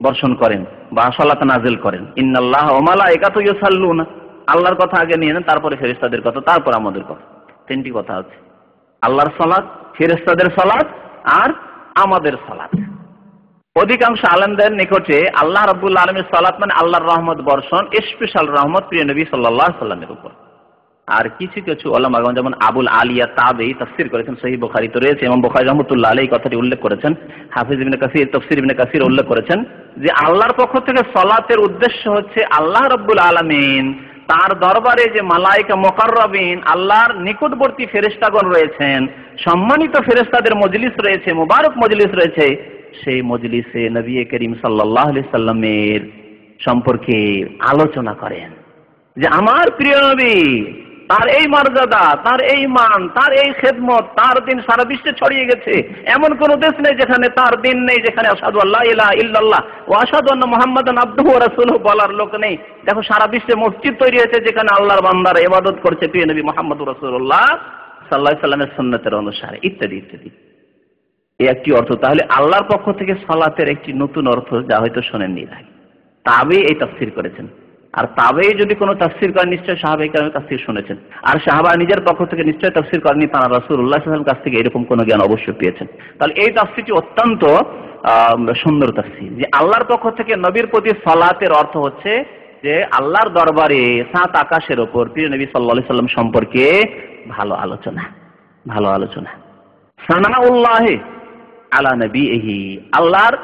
বর্ষণ করেন বা সালাত নাজিল করেন। ইন্নাল্লাহা ওয়া মালাইকাতুহু ইউসাল্লুনা, আল্লাহর কথা আগে নিয়ে নেন, তারপরে ফেরেশতাদের কথা, তারপর আমাদের কথা। তিনটি কথা আছে, আল্লাহর সালাত, ফেরেশতাদের সালাত আর আমাদের সালাত। অধিকাংশ আলেমদের নিকটে আল্লাহ রাব্বুল আলামিনের সালাত মানে আল্লাহর রহমত বর্ষণ, স্পেশাল রহমত প্রিয় নবী সাল্লাল্লাহু আলাইহি সাল্লামের উপর। আর কিছু ওলামাগণ যেমন আবুল আলিয়া তাবেঈ তাফসীর করেছেন, সহিহ বুখারীতে রয়েছে, ইমাম বুখারী রাহমাতুল্লাহ আলাইহি কথাটি উল্লেখ করেছেন, হাফিজ ইবনে কাসির তাফসীর ইবনে কাসির উল্লেখ করেছেন যে আল্লাহর পক্ষ থেকে সালাতের উদ্দেশ্য হচ্ছে আল্লাহ রাব্বুল আলামিন তার দরবারে যে মালায়েকা মুকাররাবিন, আল্লাহর নিকটবর্তী ফেরেশতাগণ রয়েছেন, সম্মানিত ফেরেশতাদের মজলিস রয়েছে, মুবারক মজলিস রয়েছে, সেই মজলিসে নবী করিম সাল্লাল্লাহু আলাইহি সাল্লামের সম্পর্কে আলোচনা করেন যে আমার প্রিয় নবী, তার এই মর্যাদা, তার এই মান, তার এই খেদমত, তার দিন সারা বিশ্বে ছড়িয়ে গেছে। এমন কোন দেশ নেই যেখানে তার দিন নেই, যেখানে আশহাদু আল্লা ইলাহা ইল্লাল্লাহ ওয়া আশহাদু আন্না মুহাম্মাদান আবদুহু ওয়া রাসূলুহু বলার লোক নেই। দেখো সারা বিশ্বে মসজিদ তৈরি হয়েছে যেখানে আল্লাহর বান্দারা ইবাদত করছে প্রিয় নবী মুহাম্মদুর রাসূলুল্লাহ সাল্লাল্লাহু আলাইহি সাল্লামের সুন্নতের অনুসারে, ইত্যাদি ইত্যাদি। এই একটি অর্থ। তাহলে আল্লাহর পক্ষ থেকে সালাতের একটি নতুন অর্থ যা হয়তো শোনেননি ভাই, তাবেই এই তাফসীর করেছেন। আর তাবেই যদি কোনো তাফসীর করেন নিশ্চয় সাহাবায়ে কেরামের কাছ থেকে শুনেছেন। আর সাহাবা নিজের পক্ষ থেকে নিশ্চয় তাফসীর করেননি, তারা রাসূলুল্লাহ সাল্লাল্লাহু আলাইহি ওয়াসাল্লামের কাছ থেকে এরকম কোনো জ্ঞান অবশ্যই পেয়েছেন। তাহলে এই তাফসীরটি অত্যন্ত সুন্দর তাফসীর, যে আল্লাহর পক্ষ থেকে নবীর প্রতি সালাতের অর্থ হচ্ছে যে আল্লাহর দরবারে সাত আকাশের ওপর প্রিয় নবী সাল্লাল্লাহু আলাইহি সাল্লাম সম্পর্কে ভালো আলোচনা, ভালো আলোচনা। সানাউল্লাহ আলা নবীহি, আল্লাহর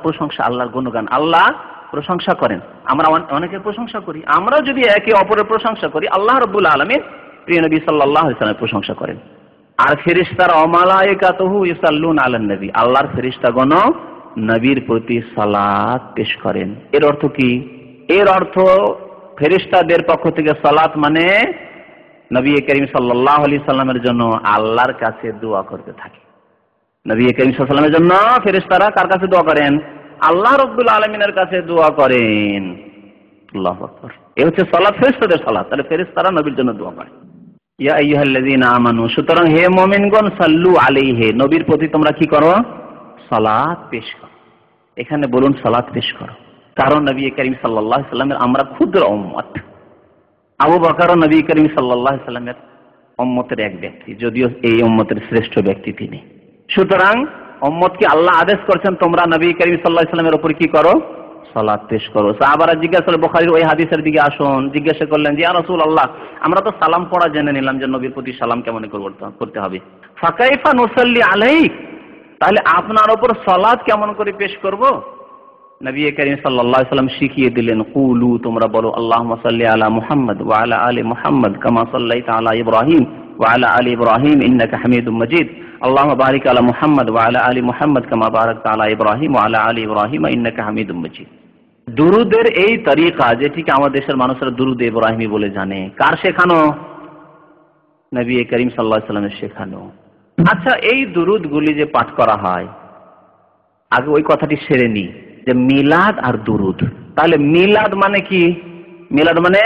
প্রশংসা, আল্লাহর গুণগান, আল্লাহ প্রশংসা করেন। আমরা অনেকের প্রশংসা করি, আমরাও যদি একে অপরের প্রশংসা করি, আল্লাহ রাব্বুল আলামিন প্রিয় নবী সাল্লাল্লাহু আলাইহি ওয়াসাল্লামের প্রশংসা করেন। আর ফেরেশতারা ওয়া মালায়েকাতুহু ইউসাল্লুনা আলান নবী, আল্লাহর ফেরেশতাগণ নবীর প্রতি সালাত পেশ করেন। এর অর্থ কি? এর অর্থ ফেরেশতাদের পক্ষ থেকে সালাত মানে নবী করিম সাল্লাল্লাহু আলাইহি সাল্লামের জন্য আল্লাহর কাছে দোয়া করতে থাকে। নবী করিম সাল্লাল্লাহু আলাইহি সাল্লামের জন্য ফেরেশতারা কার কাছে দোয়া করেন? আল্লাহ রাব্বুল আলামিনের কাছে দোয়া করেন। আল্লাহু আকবার। এই হচ্ছে সালাত, ফেরেশতাদের সালাত। তাহলে ফেরেশতারা নবীর জন্য দোয়া করে। ইয়া আইয়ুহাল্লাযীনা আমানু, সুতরাং হে মুমিনগণ, সাল্লু আলাইহি, নবীর প্রতি তোমরা কি করো? সালাত পেশ করো। এখানে বলুন সালাত পেশ করো, কারণ নবী করিম সাল্লাল্লাহু আলাইহি সাল্লামের আমরা ক্ষুদ্র উম্মত। আবু বকরও নবী করিম সাল্লাল্লাহু আলাইহি সাল্লামের উম্মতের এক ব্যক্তি, যদিও এই উম্মতের শ্রেষ্ঠ ব্যক্তি তিনি। সুতরাং উম্মতকে আল্লাহ আদেশ করছেন তোমরা নবী করিম সাল্লাল্লাহু আলাইহি সাল্লামের উপর কি করো? সালাত পেশ করো। সাহাবারা জিজ্ঞাসা করলেন, বুখারীর ওই হাদিসের দিকে আসুন, জিজ্ঞাসা করলেন যে ইয়া রাসূলুল্লাহ, আমরা তো সালাম পড়া জেনে নিলাম যে নবীর প্রতি সালাম কেমন করতে হবে, ফাকাইফা নুসাল্লি আলাইক, তাহলে আপনার উপর সালাত কেমন করে পেশ করব? নবী করিম সাল্লাল্লাহু আলাইহি সাল্লাম শিখিয়ে দিলেন, কুলু, তোমরা বলো, আল্লাহুম্মা সাল্লি আলা মুহাম্মদ ওয়া আলা আলি মুহাম্মদ কামা সাল্লাইতা আলা ইব্রাহিম ওয়া আলা আলি ইব্রাহিম ইন্নাকা হামিদুম মাজিদ, আল্লাহুম্মা বারিক আলা মুহাম্মদ ওয়া আলা আলি মুহাম্মদ কামা বারাকতা আলা ইব্রাহিম ওয়া আলা আলি ইব্রাহিম ইন্নাকা হামিদুম মাজিদ। দুরুদের এই তরিকা, যেটিকে আমাদের দেশের মানুষরা দুরুদ ইব্রাহিমি বলে জানে, কার শেখানো? নবী করিম সাল্লাল্লাহু আলাইহি সাল্লামের শেখানো। আচ্ছা, এই দুরুদগুলি যে পাঠ করা হয়, আগে ওই কথাটি সেরে নি যে মিলাদ আর দুরুদ। তাহলে মিলাদ মানে কি? মিলাদ মানে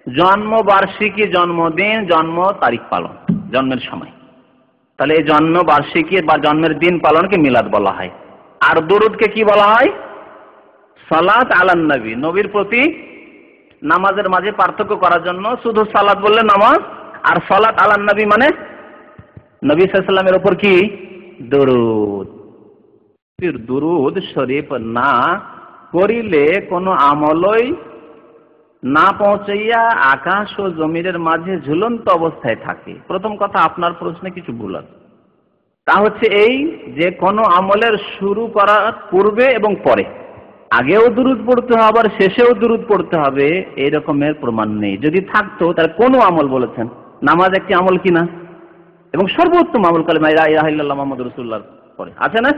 জন্মবার্ষিকী, জন্মদিন, জন্ম তারিখ পালন, জন্মের সময়। তাহলে এই জন্মবার্ষিকী বা জন্মের দিন পালনকে মিলাদ বলা হয়। আর দুরুদকে কি বলা হয়? সালাত আলান নবী, নবীর প্রতি। নামাজের মাঝে পার্থক্য করার জন্য শুধু সালাত বললে নামাজ, আর সালাত আলান নবী মানে নবী সাল্লাল্লাহু আলাইহি ওয়াসাল্লামের উপর কি? দুরুদ। দুরুদ শরীফ না করিলে কোনো আমলই না পৌঁছাইয়া আকাশ ও জমিনের মাঝে ঝুলন্ত অবস্থায় থাকে। প্রথম কথা, আপনার প্রশ্নে কিছু ভুল আছে। তা হচ্ছে এই যে কোনো আমলের শুরু করার পূর্বে এবং পরে আগেও দুরুদ পড়তে হবে, আবার শেষেও দুরুদ পড়তে হবে, এই রকমের প্রমাণ নেই। যদি থাকতো তাহলে কোনো আমল বলেছেন, নামাজ একটি আমল কিনা, এবং সর্বোত্তম আমল কালেমা লা ইলাহা ইল্লাল্লাহ মুহাম্মাদুর রাসূলুল্লাহ পড়ে আছে না?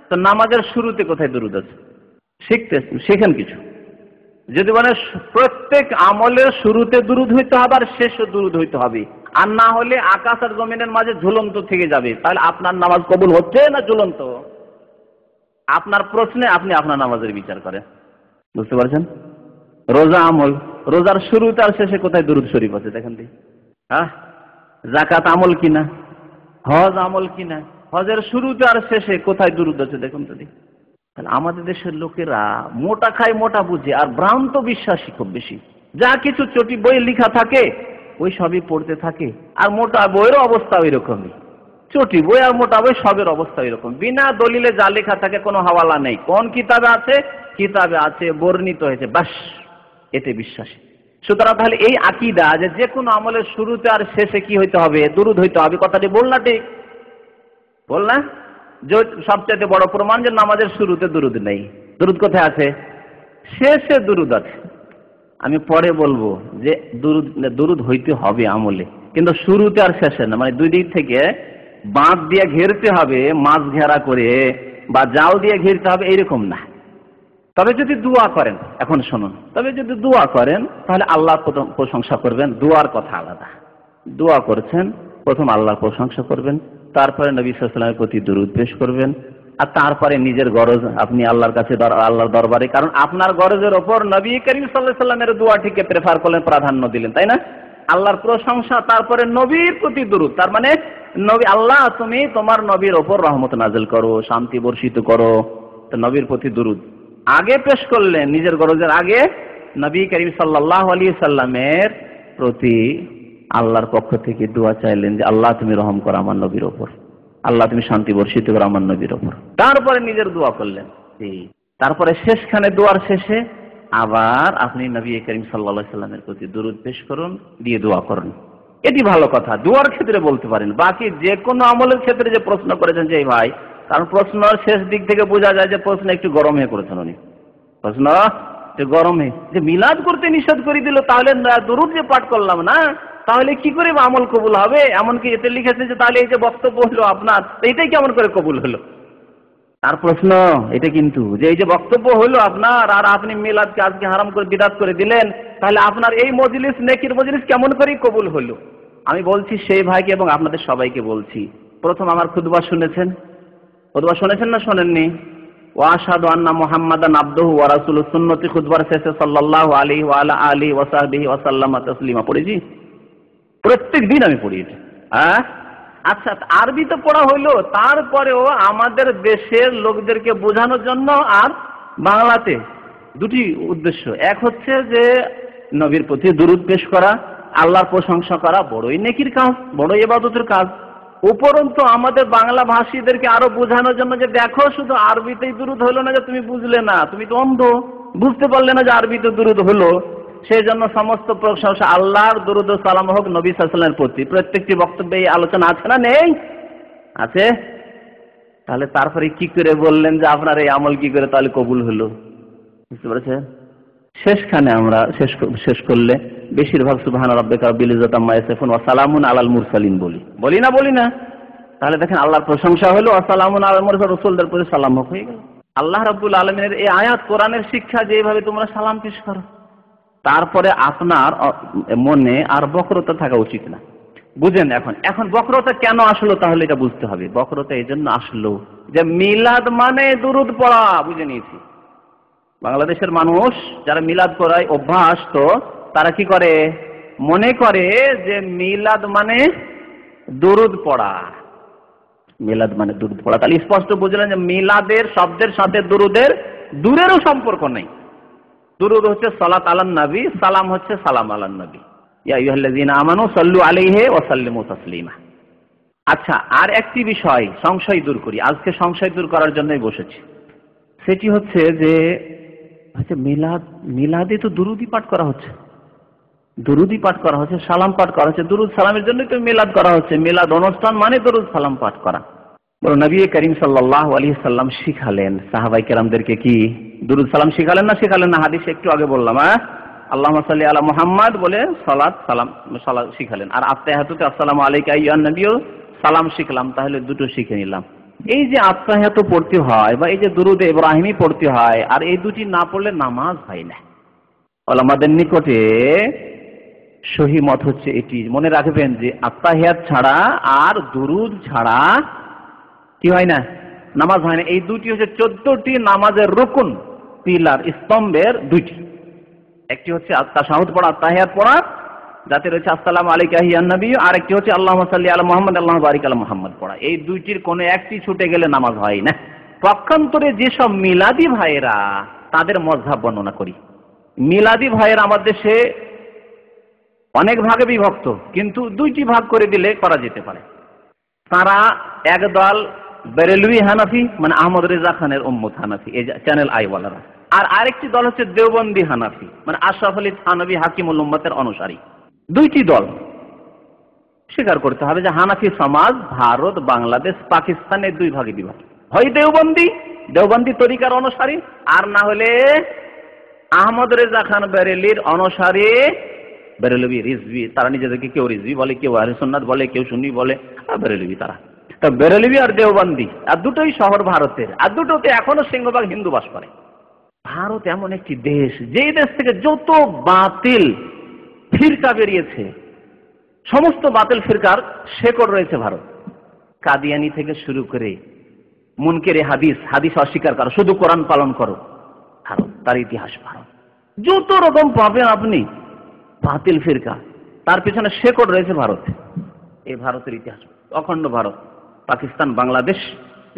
তো নামাজের শুরুতে কোথায় দুরুদ আছে? শেখেন কিছু। যদি মানে প্রত্যেক আমলের শুরুতে দুরুদ হইতে হবে আর শেষে দুরুদ হইতে হবে, আর না হলে আকাশ আর জমিনের মাঝে ঝুলন্ত থেকে যাবে। তাহলে আপনার নামাজ কবুল হচ্ছে না ঝুলন্ত? আপনার প্রশ্নে আপনি আপনার নামাজের বিচার করেন। বুঝতে পারছেন? রোজা আমল, রোজার শুরুতে আর শেষে কোথায় দুরুদ শরীফ আছে দেখেন দিই। হ্যাঁ, জাকাত আমল কিনা, হজ আমল কিনা, হজের শুরুতে আর শেষে কোথায় দুরুদ আছে দেখুন তো। তাহলে আমাদের দেশের লোকেরা মোটা খায় মোটা বুঝে, আর ভ্রান্ত বিশ্বাসী খুব বেশি। যা কিছু চটি বই লেখা থাকে ওই সবই পড়তে থাকে, আর মোটা বইয়েরও অবস্থা ওই রকমই। চটি বই আর মোটা বই সবের অবস্থা ওই রকম। বিনা দলিলে যা লেখা থাকে কোনো হাওয়ালা নেই, কোন কিতাবে আছে, কিতাবে আছে, বর্ণিত হয়েছে, বাস, এতে বিশ্বাসী। সুতরাং তাহলে এই আকীদা যে কোনো আমলের শুরুতে আর শেষে কি হইতে হবে? দুরুদ হইতে হবে। কথাটি বল না ঠিক? বল না? সবচেয়ে বড় প্রমাণ যে নামাজের শুরুতে দুরুদ নেই। দুরুদ কোথায় আছে? শেষে দুরুদ আছে। আমি পরে বলবো যে দুরুদ হইতে হবে আমলে, কিন্তু শুরুতে আর শেষে না। মানে দুই দিক থেকে বাঁধ দিয়ে ঘেরতে হবে, মাছ ঘেরা করে, বা জাল দিয়ে ঘিরতে হবে, এইরকম না। তবে যদি দোয়া করেন, এখন শুনুন, তবে যদি দোয়া করেন তাহলে আল্লাহ প্রশংসা করবেন। দোয়ার কথা আলাদা। দোয়া করছেন, প্রথম আল্লাহর প্রশংসা করবেন, তারপরে নবী সাল্লাল্লাহু আলাইহি ওয়াসাল্লামের প্রতি দুরূদ পেশ করবেন, আর তারপরে নিজের গরজ আপনি আল্লাহর কাছে, আল্লাহর দরবারে, কারণ আপনার গরজের ওপর নবী করিম সাল্লাল্লাহু আলাইহি ওয়াসাল্লামের দোয়াটিকে প্রেফার করলেন, প্রাধান্য দিলেন, তাই না? আল্লাহর প্রশংসা, তারপরে নবীর প্রতি দুরূদ, তার মানে নবী আল্লাহ তুমি তোমার নবীর ওপর রহমত নাজিল করো, শান্তি বর্ষিত করো। তো নবীর প্রতি দুরূদ আগে পেশ করলেন, নিজের গরজের আগে নবী করিম সাল্লাল্লাহু আলাইহি সাল্লামের প্রতি আল্লাহর পক্ষ থেকে দোয়া চাইলেন যে আল্লাহ তুমি রহম করো আমার নবীর ওপর, আল্লাহ তুমি শান্তি বর্ষিত করো আমার নবীর ওপর। তারপরে নিজের দোয়া করলেন। তারপরে শেষখানে দোয়ার শেষে আবার আপনি নবী করিম সাল্লাল্লাহু আলাইহি সাল্লামের প্রতি দুরূদ পেশ করুন, দিয়ে দোয়া করুন। এটি ভালো কথা, দোয়ার ক্ষেত্রে বলতে পারেন। বাকি যে কোনো আমলের ক্ষেত্রে যে প্রশ্ন করেছেন যে ভাই, কারণ প্রশ্নের শেষ দিক থেকে বোঝা যায় যে প্রশ্ন একটু গরম হয়ে করেছেন উনি। প্রশ্ন গরমে যে মিলাদ করতে নিষেধ করে দিল, তাহলে দুরূদ যে পাঠ করলাম না, তাহলে কি করে আমল কবুল হবে? এমনকি এতে লিখেছে যে তাহলে এই যে বক্তব্য হলো আপনার, এইটাই কেমন করে কবুল হলো? তার প্রশ্ন এটা কিন্তু যে এই যে বক্তব্য হলো আপনার, আর আপনি মিলাদকে আজকে হারাম করে বিদআত করে দিলেন, তাহলে আপনার এই মজলিস নেকির মজলিস কেমন করে কবুল হলো? আমি বলছি সেই ভাইকে এবং আপনাদের সবাইকে বলছি, প্রথম আমার খুতবা শুনেছেন? খুতবা শুনেছেন না শোনেননি? ওয়া আশহাদু আন্না মুহাম্মাদান আবদুহু ওয়া রাসূলুহু সুন্নতি খুতবার শেষে সাল্লাল্লাহু আলাইহি ওয়া আলা আলিহি ওয়া সাহবিহি ওয়া সাল্লামা তাসলিমা পড়েছি, প্রত্যেক দিন আমি পড়ি। হ্যাঁ, আচ্ছা, আরবি তো পড়া হইলো, তারপরেও আমাদের দেশের লোকদেরকে বোঝানোর জন্য আর বাংলাতে দুটি উদ্দেশ্য। এক হচ্ছে যে নবীর প্রতি দুরূদ পেশ করা, আল্লাহর প্রশংসা করা বড়ই নেকির কাজ, বড় ইবাদতের কাজ। উপরন্তু আমাদের বাংলা ভাষীদেরকে আরো বোঝানোর জন্য যে দেখো শুধু আরবিতেই দুরূদ হলো না, যে তুমি বুঝলে না, তুমি তো অন্ধ, বুঝতে পারলে না যে আরবিতে দুরূদ হলো। সেই জন্য সমস্ত প্রশংসা আল্লাহর, দুরূদ ও সালাম হোক নবী সাল্লাল্লাহু আলাইহি ওয়াসাল্লামের প্রতি। প্রত্যেকটি বক্তব্যে এই আলোচনা আছে না নেই? আছে। তাহলে তারপরে কি করে বললেন যে আপনার এই আমল কি করে তাহলে কবুল হলো? বুঝতে পেরেছেন? শেষখানে আমরা শেষ করলে বেশিরভাগ সুবহান রাব্বিকা রাব্বিল ইজ্জাতি আম্মা ইয়াসিফুন ওয়া সালামুন আলাল মুরসালিন বলি না? তাহলে দেখেন আল্লাহর প্রশংসা হলো, ওয়া সালামুন আলাল মুরসালিন, রাসূলদের প্রতি সালাম হোক, হয়ে গেল। আল্লাহ রাব্বুল আলামিনের এই আয়াত, কোরআনের শিক্ষা যে এইভাবে তোমরা সালাম পেশ করো, তারপরে আপনার মনে আর বক্রতা থাকা উচিত না। বুঝেন এখন বক্রতা কেন আসলো? তাহলে এটা বুঝতে হবে। বক্রতা এই জন্য আসলো যে মিলাদ মানে দুরূদ পড়া, বুঝে নিয়েছি। বাংলাদেশের মানুষ যারা মিলাদ করায় অভ্যাস, তো তারা কি করে, মনে করে যে মিলাদ মানে দুরূদ পড়া। মিলাদ মানে দুরূদ পড়া। তাহলে স্পষ্ট বুঝলেন যে মিলাদের শব্দের সাথে দুরূদের দূরেরও সম্পর্ক নেই। দুরূদ হচ্ছে সালাত আলান নবী, সালাম হচ্ছে সালাম আলান নবী। ইয়া আইয়ুহাল্লাযীনা আমানু সাল্লু আলাইহি ওয়া সাল্লিমু তাসলিমা। আচ্ছা, আর একটি বিষয় সংশয় দূর করি, আজকে সংশয় দূর করার জন্যই বসেছি। সেটি হচ্ছে যে মিলাদে তো দুরূদই পাঠ করা হচ্ছে, সালাম পাঠ করা হচ্ছে। দুরূদ সালামের জন্যই তো মিলাদ করা হচ্ছে। মিলাদ অনুষ্ঠান মানে দুরূদ সালাম পাঠ করা। বলো, নবী করিম সাল্লাল্লাহু আলাইহি সাল্লাম শিখালেন সাহাবায়ে কেরামদেরকে কি দুরূদ সালাম শিখালেন না? হাদিস একটু আগে বললাম। আল্লাহুম্মা সাল্লি আলা মুহাম্মাদ বলে সালাত শিখালেন। আর আত্তাহিয়াতুতে আসসালামু আলাইকা আইয়ুহান নবিয়্যু সালাম শিখলাম। তাহলে দুটো শিখে নিলাম। এই যে আত্তাহিয়াত পড়তে হয় বা এই যে দুরূদে ইব্রাহিমী পড়তে হয়, আর এই দুটি না পড়লে নামাজ হয় না। ওলামাদের নিকটে সহি মত হচ্ছে এটি, মনে রাখবেন যে আত্তাহিয়াত ছাড়া আর দুরূদ ছাড়া কি হয় না? নামাজ হয় না। এই দুটি হচ্ছে 14টি নামাজের রুকুন, পিলার, স্তম্ভের দুইটি। একটি হচ্ছে তাশাহুদ পড়া, আত্তাহিয়াত পড়া, যাতে রয়েছে আসসালামু আলাইকা আইয়ুহান নবী, আর একটি হচ্ছে আল্লাহুম্মা সাল্লি আলা মুহাম্মাদ আল্লাহুম্মা বারিক আলা মুহাম্মাদ পড়া। এই দুইটির কোনো একটি ছুটে গেলে নামাজ হয় না। পক্ষান্তরে যেসব মিলাদি ভাইয়েরা, তাদের মযহাব বর্ণনা করি। মিলাদি ভাইয়েরা আমাদের দেশে অনেক ভাগে বিভক্ত, কিন্তু দুইটি ভাগ করে দিলে করা যেতে পারে। তারা একদল বেরেলভি হানাফি, মানে আহমদ রেজা খানের উম্মত হানাফি, এই চ্যানেল আইওয়ালারা। আর আরেকটি দল হচ্ছে দেওবন্দি হানাফি, মানে আশরাফ আলী থানভী হাকিমুল উম্মতের অনুসারী। দুইটি দল স্বীকার করতে হবে যে হানাফি সমাজ ভারত, বাংলাদেশ, পাকিস্তানে দুই ভাগে বিভক্ত। হয় দেওবন্দি তরিকার অনুসারী, আর না হলে আহমদ রেজা খান বেরেলির অনুসারী, বেরেলভি, রিজভি। তারা নিজেদেরকে কেউ রিজভি বলে, কেউ আহলে সুন্নাত বলে, কেউ সুন্নি বলে, আর বেরেলভি। তারা তো বেরেলভি আর দেওবন্দি, আর দুটোই শহর ভারতের, আর দুটোতে এখনো সিংহভাগ হিন্দু বাস করে। ভারত এমন একটি দেশ, যেই দেশ থেকে যত বাতিল ফিরকা বেরিয়েছে, সমস্ত বাতিল ফিরকার শেকড় রয়েছে ভারত। কাদিয়ানি থেকে শুরু করে মুনকেরে হাদিস অস্বীকার করো, শুধু কোরআন পালন করো, ভারত। তার ইতিহাস ভারত। যত রকম পাবেন আপনি বাতিল ফিরকা, তার পিছনে শেকড় রয়েছে ভারতে। এই ভারতের ইতিহাস অখণ্ড ভারত, পাকিস্তান, বাংলাদেশ,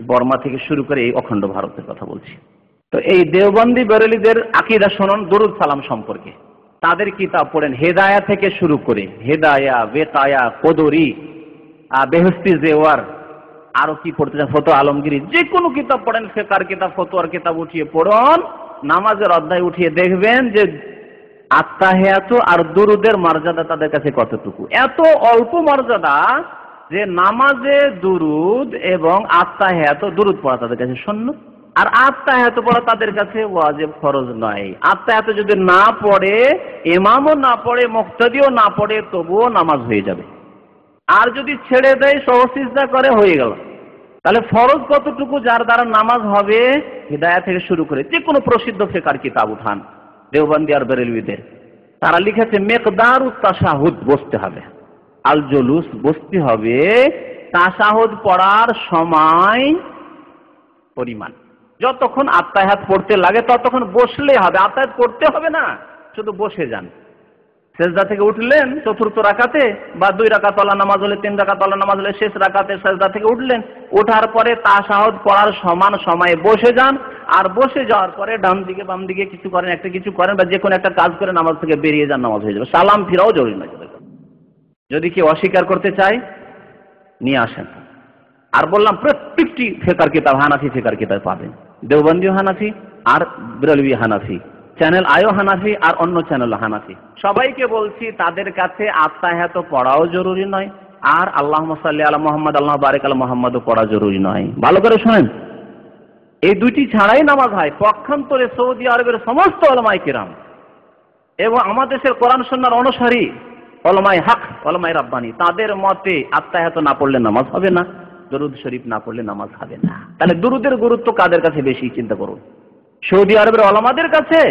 বর্মা থেকে শুরু করে এই অখণ্ড ভারতের কথা বলছি। তো এই দেওবন্দি বেরেলিদের আকীদা শুনুন দুরূদ সালাম সম্পর্কে। তাদের কিতাব পড়েন, হেদায়া থেকে শুরু করে, হেদায়া, বেকায়া, কদরি, বেহেশতি জেওয়ার, আরো কি পড়তে চান, ফতোয়া আলমগীরি, যে কোনো কিতাব পড়েন, ফিকহের কিতাব, ফতোয়ার কিতাব উঠিয়ে পড়ুন, নামাজের অধ্যায় উঠিয়ে দেখবেন যে আত্তাহিয়াত আর দুরুদের মর্যাদা তাদের কাছে কতটুকু। এত অল্প মর্যাদা যে নামাজে দুরুদ এবং আত্তাহিয়াত, দুরুদ পড়া তাদের কাছে সুন্নাত, আর আত্তাহিয়াত পড়া তাদের কাছে ওয়াজিব, ফরজ নয়। আত্তাহিয়াত যদি না পড়ে, ইমামও না পড়ে, মুক্তাদিও না পড়ে, তবুও নামাজ হয়ে যাবে। আর যদি ছেড়ে দেয়, সহসিজদা করে, হয়ে গেল। তাহলে ফরজ কতটুকু যার দ্বারা নামাজ হবে, হিদায়া থেকে শুরু করে যে কোনো প্রসিদ্ধ ফিকহের কিতাব উঠান, দেওবন্দি আর বেরেলভিদের, তারা লিখেছে মিকদারুত তাশাহুদ, বসতে হবে, আল জুলুস, বসতে হবে, তাশাহুদ পড়ার সময় পরিমাণ, যতক্ষণ আত্তাহিয়াত পড়তে লাগে ততক্ষণ বসলে হবে, আত্তাহিয়াত পড়তে হবে না, শুধু বসে যান। সেজদা থেকে উঠলেন চতুর্থ রাকাতে, বা 2 রাকাত ওয়ালা নামাজ হলে, 3 রাকাত ওয়ালা নামাজ হলে, শেষ রাকাতে সেজদা থেকে উঠলেন, ওঠার পরে তাশাহুদ পড়ার সমান সময়ে বসে যান। আর বসে যাওয়ার পরে ডান দিকে বাম দিকে কিছু করেন, একটা কিছু করেন, বা যে কোনো একটা কাজ করে নামাজ থেকে বেরিয়ে যান, নামাজ হয়ে যাবে। সালাম ফিরাও জরুরি নয়। যদি কেউ অস্বীকার করতে চায়, নিয়ে আসেন। আর বললাম প্রত্যেকটি ফিকহের কিতাব, হানাফি ফিকহের কিতাব পাবেন, দেওবন্দিও হানাফি আর বেরেলভি হানাফি, চ্যানেল আয়ও হানাফি আর অন্য চ্যানেল হানাফি। সবাইকে বলছি তাদের কাছে আত্তাহিয়াত পড়াও জরুরি নয়, আর আল্লাহুম্মা সাল্লি আলা মুহাম্মদ, আল্লাহু বারিক আলা মুহাম্মদও পড়া জরুরি নয়। ভালো করে শুনেন, এই দুইটি ছাড়াই নামাজ হয়। পক্ষান্তরে সৌদি আরবের সমস্ত উলামায়ে কিরাম এবং আমাদের দেশের কোরআন সুন্নাহর অনুসারী উলামায়ে হক, উলামায়ে রাব্বানি, তাদের মতে আত্তাহিয়াত না পড়লে নামাজ হবে না, দরুদ শরীফ না পড়লে নামাজ হবে না। তাহলে দুরুদের গুরুত্ব কাদের কাছে বেশি, চিন্তা করুন। সৌদি আরবের ওলামাদের কাছে,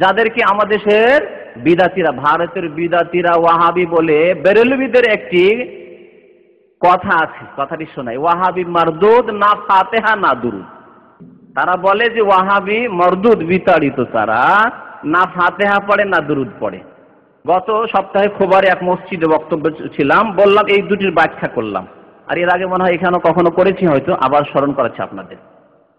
যাদেরকে আমাদের দেশের বিদাতিরা, ভারতের বিদাতিরা ওয়াহাবি বলে, বেরেলভিদের একটি কথা আছে, কথাটি শোনাই, ওয়াহাবি মারদুদ, না ফাতিহা না দুরুদ। তারা বলে যে ওয়াহাবি মারদুদ, বিতাড়িত, তারা না ফাতিহা পড়ে না দুরুদ পড়ে। গত সপ্তাহে খোবারে এক মসজিদে বক্তব্য ছিলাম, বললাম, এই দুটির ব্যাখ্যা করলাম। আর এর আগে মনে হয় এখানেও কখনো করেছি, হয়তো আবার স্মরণ করাচ্ছি আপনাদের,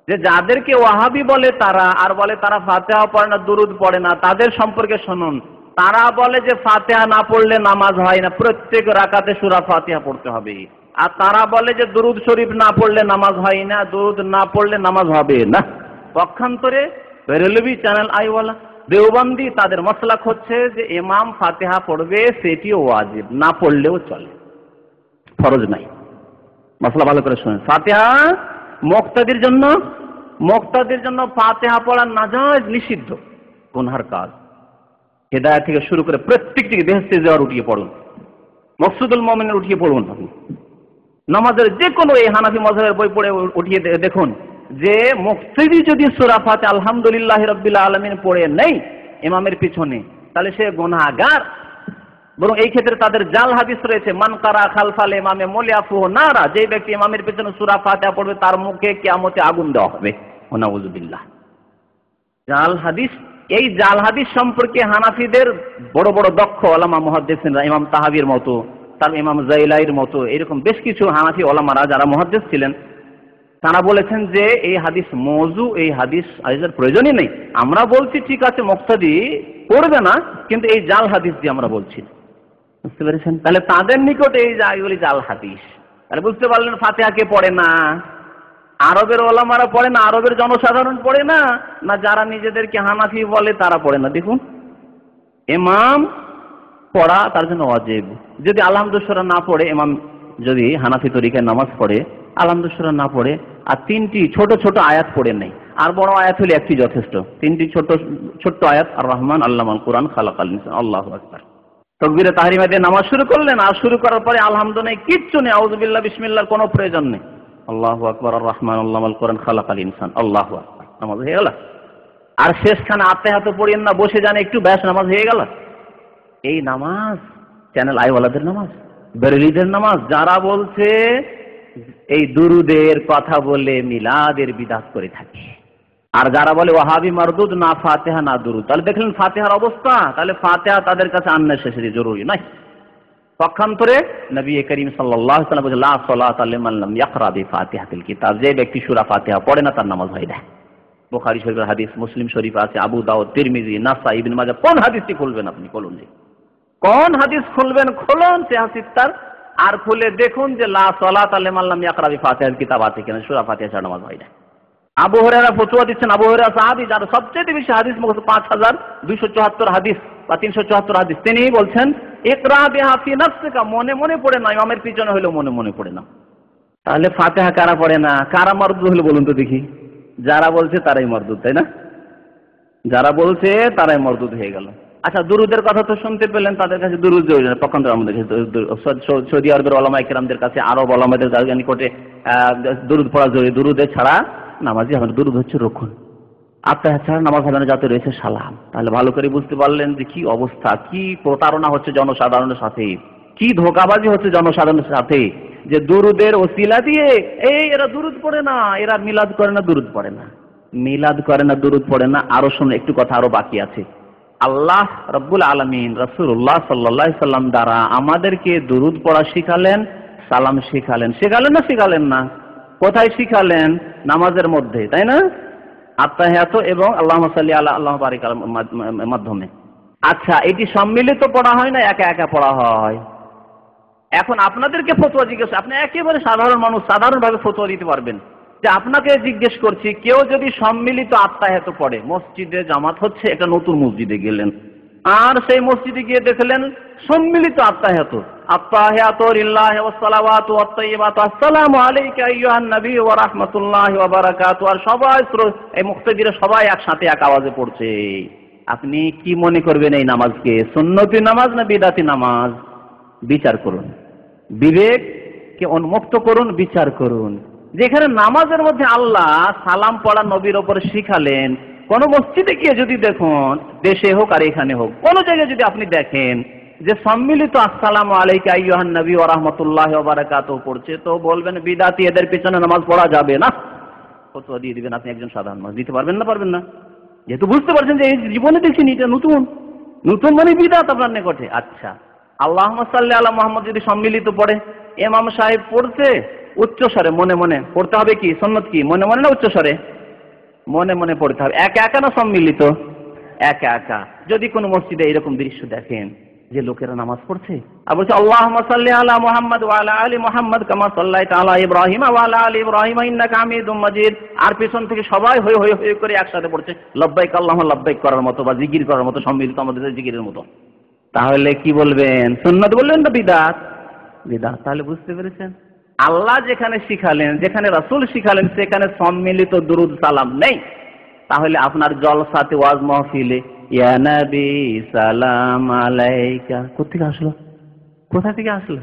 যে যাদেরকে ওয়াহাবি বলে তারা, আর বলে তারা ফাতিহা পড়ে না, দুরুদ পড়ে না, তাদের সম্পর্কে শুনুন। তারা বলে যে ফাতিহা না পড়লে নামাজ হয় না, প্রত্যেক রাকাতে সূরা ফাতিহা পড়তে হবে। আর তারা বলে যে দুরুদ শরীফ না পড়লে নামাজ হয় না, দুরুদ না পড়লে নামাজ হবে না। পক্ষান্তরে বেরেলভি, চ্যানেল আইওয়ালা, দেওবন্দি, তাদের মাসলাক হচ্ছে যে ইমাম ফাতিহা পড়বে, সেটিও ওয়াজিব, না পড়লেও চলে, ফরজ নাই। মাসলা ভালো করে শুনেন। ফাতিহা মুক্তাদির জন্য ফাতিহা পড়া নাজায়েজ, নিষিদ্ধ, গুনহার কাজ। হেদায়া থেকে শুরু করে প্রত্যেকটিকে, বেহেশতে যাওয়ার উঠিয়ে পড়ুন, মকসুদুল মুমিনের উঠিয়ে পড়ুন। আপনি নামাজের যে কোনো এই হানাফি মাযহাবের বই পড়ে উঠিয়ে দেখুন যে মুক্তাদি যদি সূরা ফাতিহা আলহামদুলিল্লাহি রাব্বিল আলামিন পড়ে নেই ইমামের পিছনে, তাহলে সে গুনাহগার। বরং এই ক্ষেত্রে তাদের জাল হাদিস রয়েছে, মান কারা খালফাল ইমামে মুলিয়াফুহু নারা, যে ব্যক্তি ইমামের পিছনে সূরা ফাতিহা পড়বে তার মুখে কিয়ামতে আগুন দেওয়া হবে। নাউযুবিল্লাহ। জাল হাদিস। এই জাল হাদিস সম্পর্কে হানাফিদের বড় বড় দক্ষ ওলামা মুহাদ্দিসিনরা, ইমাম তাহাবির মতো, তার ইমাম জাইলাইর মতো, এরকম বেশ কিছু হানাফি ওলামারা যারা মুহাদ্দিস ছিলেন, তারা বলেছেন যে এই হাদিস মওযু, এই হাদিসের প্রয়োজনই নেই। আমরা বলছি ঠিক আছে মুক্তাদি পড়বে না, কিন্তু এই জাল হাদিস দিয়ে আমরা বলছি, বুঝতে পেরেছেন? তাহলে তাদের নিকটে এই জায়গাগুলি জাল হাদিস। তাহলে বুঝতে পারলেন ফাতিহা কে পড়ে না? আরবের ওলামারা পড়ে না, আরবের জনসাধারণ পড়ে না, না যারা নিজেদেরকে হানাফি বলে তারা পড়ে না। দেখুন, ইমাম পড়া তার জন্য ওয়াজিব। যদি আলহামদুলিল্লাহ না পড়ে, ইমাম যদি হানাফি তরিকায় নামাজ পড়ে, আলহামদুলিল্লাহ না পড়ে, আর 3টি ছোট ছোট আয়াত পড়ে নেই, আর বড় আয়াত হলে একটি যথেষ্ট, 3টি ছোট্ট আয়াত, আর রহমান আল্লামাল কোরআন খালাকাল ইনসান, আল্লাহু আকবার। তাকবীরে তাহরিমা দিয়ে নামাজ শুরু করলেন, আর শুরু করার পরে আলহামদুলিল্লাহ কিচ্ছু নেই, আউযুবিল্লাহ বিসমিল্লাহর কোনো প্রয়োজন নেই। আল্লাহু আকবার, আর রহমান আল্লামাল কোরআন খালাকাল ইনসান, আল্লাহু আকবার, নামাজ হয়ে গেল। আর শেষখানে আত্তাহিয়াত পড়েন না, বসে যান একটু, ব্যাস নামাজ হয়ে গেল। এই নামাজ চ্যানেল আইওয়ালাদের নামাজ, বেরেলিদের নামাজ। যারা বলছে এই দুরুদের কথা বলে মিলাদের বিদআত করে থাকে, আর যারা বলে ওয়াহাবি মারদুদ, না ফাতিহা না দুরুদ, তাহলে দেখলেন ফাতিহার অবস্থা। তাহলে ফাতিহা তাদের কাছে আননেসেসারি, জরুরি নয়। পক্ষান্তরে নবী করিম সাল্লাল্লাহু আলাইহি ওয়াসাল্লাম বলেছেন লা সালাতা লিমান লাম ইয়াকরা বিফাতিহাতিল কিতাব, যে ব্যক্তি সূরা ফাতিহা পড়ে না তার নামাজ হয় না। বুখারী শরীফের হাদিস, মুসলিম শরীফ আছে, আবু দাউদ, তিরমিজি, নাসাই, ইবনে মাজাহ। কোন হাদিসটি খুলবেন আপনি? বলুন জি, কোন হাদিস খুলবেন? খুলুন সিহাহ তার আর খুলে দেখুন যে লা সালাতা লিমান লাম ইয়াকরা বিফাতিহাতিল কিতাব আছে কিনা। সূরা ফাতিহা ছাড়া নামাজ হয় না। আবু হুরায়রা ফতোয়া দিচ্ছেন, আবু হুরায়রা সাহাবী, যার সবচেয়ে বেশি হাদিস মুখস্থ 5274 হাদিস বা 374 হাদিস, তিনি বলছেন ইকরা বিহা ফি নাফসিকা, মনে মনে পড়ে না, ইমামের পিছনে হইলো মনে মনে পড়ে না। তাহলে ফাতিহা কারা পড়ে না, কারা মারদুদ হলো বলুন তো দেখি? যারা বলছে তারাই মারদুদ, তাই না? যারা বলছে তারাই মারদুদ হয়ে গেল। আচ্ছা, দুরুদের কথা তো শুনতে পেলেন, তাদের কাছে দুরুদ জরুরি, পক্ষান্তরে আমাদের কাছে সৌদি আরবের ওলামায়ে কেরামদের কাছে, আরব ওলামাদের কাছে নিকটে দুরুদ পড়া জরুরি। দুরুদের ছাড়া নামাজি হবে না। দুরুদ হচ্ছে রক্ষণ। আত্মাহ ছাড়া নামাজ হবে না, যাতে রয়েছে সালাম। তাহলে ভালো করে বুঝতে পারলেন যে কি অবস্থা, কি প্রতারণা হচ্ছে জনসাধারণের সাথে, কি ধোঁকাবাজি হচ্ছে জনসাধারণের সাথে, যে দুরুদের ওসিলা দিয়ে এরা দুরুদ পড়ে না, এরা মিলাদ করে না, দুরুদ পড়ে না, মিলাদ করে না, দুরুদ পড়ে না। আরো শুনুন, একটু কথা আরো বাকি আছে। আল্লাহ রাব্বুল আলামিন রাসূলুল্লাহ সাল্লাল্লাহু আলাইহি সাল্লাম দ্বারা আমাদেরকে দুরুদ পড়া শিখালেন, সালাম শিখালেন। শিখালেন না শিখালেন না? কোথায় শিখালেন? নামাজের মধ্যে, তাই না? আত্তাহিয়াতু এবং আল্লাহুম্মা সাল্লি আলা আল্লাহুম্মা বারিক আলার মাধ্যমে। আচ্ছা, এটি সম্মিলিত পড়া হয় না একা একা পড়া হয়? এখন আপনাদেরকে ফতোয়া জিজ্ঞেস, আপনি একেবারে সাধারণ মানুষ, সাধারণভাবে ফতোয়া দিতে পারবেন। যে আপনাকে জিজ্ঞেস করছি, কেউ যদি সম্মিলিত আত্তাহিয়াতু পড়ে, মসজিদে জামাত হচ্ছে, একটা নতুন মসজিদে গেলেন, আর সেই মসজিদে গিয়ে দেখলেন সম্মিলিত আত্তাহিয়াতু, আত্তাহিয়াতু লিল্লাহি ওয়াস সালাওয়াতু ওয়াত তাইয়্যিবাতু আসসালামু আলাইকা আইয়ুহান নবী ওয়া রাহমাতুল্লাহি ওয়া বারাকাতুহু, আর সবাই এই মুক্তাদিরা সবাই একসাথে এক আওয়াজে পড়ছে। আপনি কি মনে করবেন এই নামাজকে? সুন্নতি নামাজ না বিদআতি নামাজ? বিচার করুন, বিবেককে উন্মুক্ত করুন, বিচার করুন। যেখানে নামাজের মধ্যে আল্লাহ সালাম পড়া নবীর ওপর শিখালেন, কোন মসজিদে গিয়ে যদি দেখুন, দেশে হোক আর এখানে হোক, কোন জায়গায় যদি আপনি দেখেন যে সম্মিলিত আসসালামু আলাইকা আইয়ুহান নবী ওয়া রাহমাতুল্লাহি ওয়া বারাকাতুহু পড়ছে, তো বলবেন বিদআতি, এদের পিছনে নামাজ পড়া যাবে না। ফতোয়া দিয়ে দিবেন আপনি, একজন সাধারণ মানুষ। দিতে পারবেন না? পারবেন না, যেহেতু বুঝতে পারছেন যে এই জীবনে দেখিনি, এটা নতুন, নতুন মানে বিদআত আপনার নিকটে। আচ্ছা, আল্লাহুম্মা সাল্লি আলা মুহাম্মদ যদি সম্মিলিত পড়ে, ইমাম সাহেব পড়ছে উচ্চ স্বরে, মনে মনে পড়তে হবে। কি সুন্নত? কি মনে মনে না উচ্চ স্বরে? মনে মনে পড়তে হবে। একা একা না সম্মিলিত? একা একা। যদি কোনো মসজিদে এরকম দৃশ্য দেখেন যে লোকেরা নামাজ পড়ছে আর বলছে আল্লাহুম্মা সাল্লি আলা মুহাম্মদ ওয়া আলা আলি মুহাম্মদ কামা সাল্লাইতা আলা ইব্রাহিম ওয়া আলা আলি ইব্রাহিম ইন্নাকা হামিদুম মাজিদ, আর পেছন থেকে সবাই হই হই হই করে একসাথে পড়ছে লব্বাইক আল্লাহুম্মা লব্বাইক করার মতো বা জিকির করার মতো, সম্মিলিত আমাদের জিকিরের মতো, তাহলে কি বলবেন? সুন্নাত বলবেন না বিদআত? বিদআত। তাহলে বুঝতে পেরেছেন, আল্লাহ যেখানে শিখালেন, যেখানে রাসূল শিখালেন, সেখানে সম্মিলিত দুরুদ সালাম নেই। তাহলে আপনার জলসাতে, ওয়াজ মাহফিলে ইয়া নবী সালাম আলাইকা কোত্থেকে আসলো? কোথা থেকে আসলো?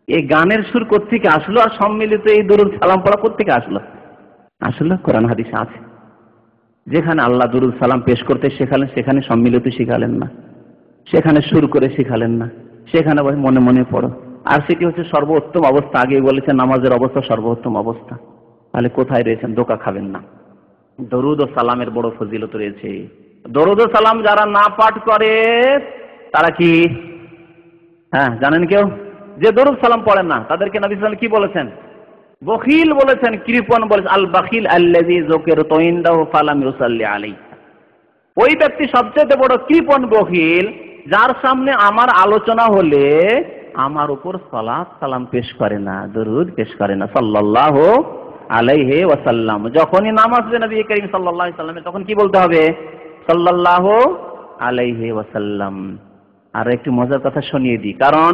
এই গানের সুর কোত্থেকে আসলো? আর সম্মিলিত এই দুরুদ সালাম পড়া কোত্থেকে আসলো? আসলে কোরআন হাদিসে আছে। যেখানে আল্লাহ দুরুদ সালাম পেশ করতে শেখালেন, সেখানে সম্মিলিত শিখালেন না, সেখানে সুর করে শিখালেন না, সেখানে মনে মনে পড়ো। আর সেটি হচ্ছে সর্বোত্তম অবস্থা। আগে বলেছেন নামাজের অবস্থা সর্বোত্তম অবস্থা। তাহলে কোথায় রয়েছেন? ধোঁকা খাবেন না। দরুদ ও সালামের বড় ফজিলত রয়েছে। দরুদ ও সালাম যারা না পাঠ করে তারা কি, হ্যাঁ জানেন কেউ? যে দরুদ সালাম পড়েন না তাদেরকে নবী সাল্লাল্লাহু আলাইহি ওয়াসাল্লাম কি বলেছেন? বখিল বলেছেন, কৃপণ বলেছেন। আল বাখিল আল্লাযী যুকিরতু ইনদাহু ফালাম ইউসাল্লি আলাইহি। ওই ব্যক্তি সবচেয়ে বড় কৃপণ, বখিল, যার সামনে আমার আলোচনা হলে আমার উপর সালাত সালাম পেশ করে না, দরুদ পেশ করে না সাল্লাল্লাহু আলাইহি ওয়াসাল্লাম। যখনই নাম আসবে নবী করিম সাল্লাল্লাহু আলাইহি ওয়াসাল্লামের, তখন কি বলতে হবে? সাল্লাল্লাহু আলাইহি ওয়াসাল্লাম। আর একটু মজার কথা শুনিয়ে দিই, কারণ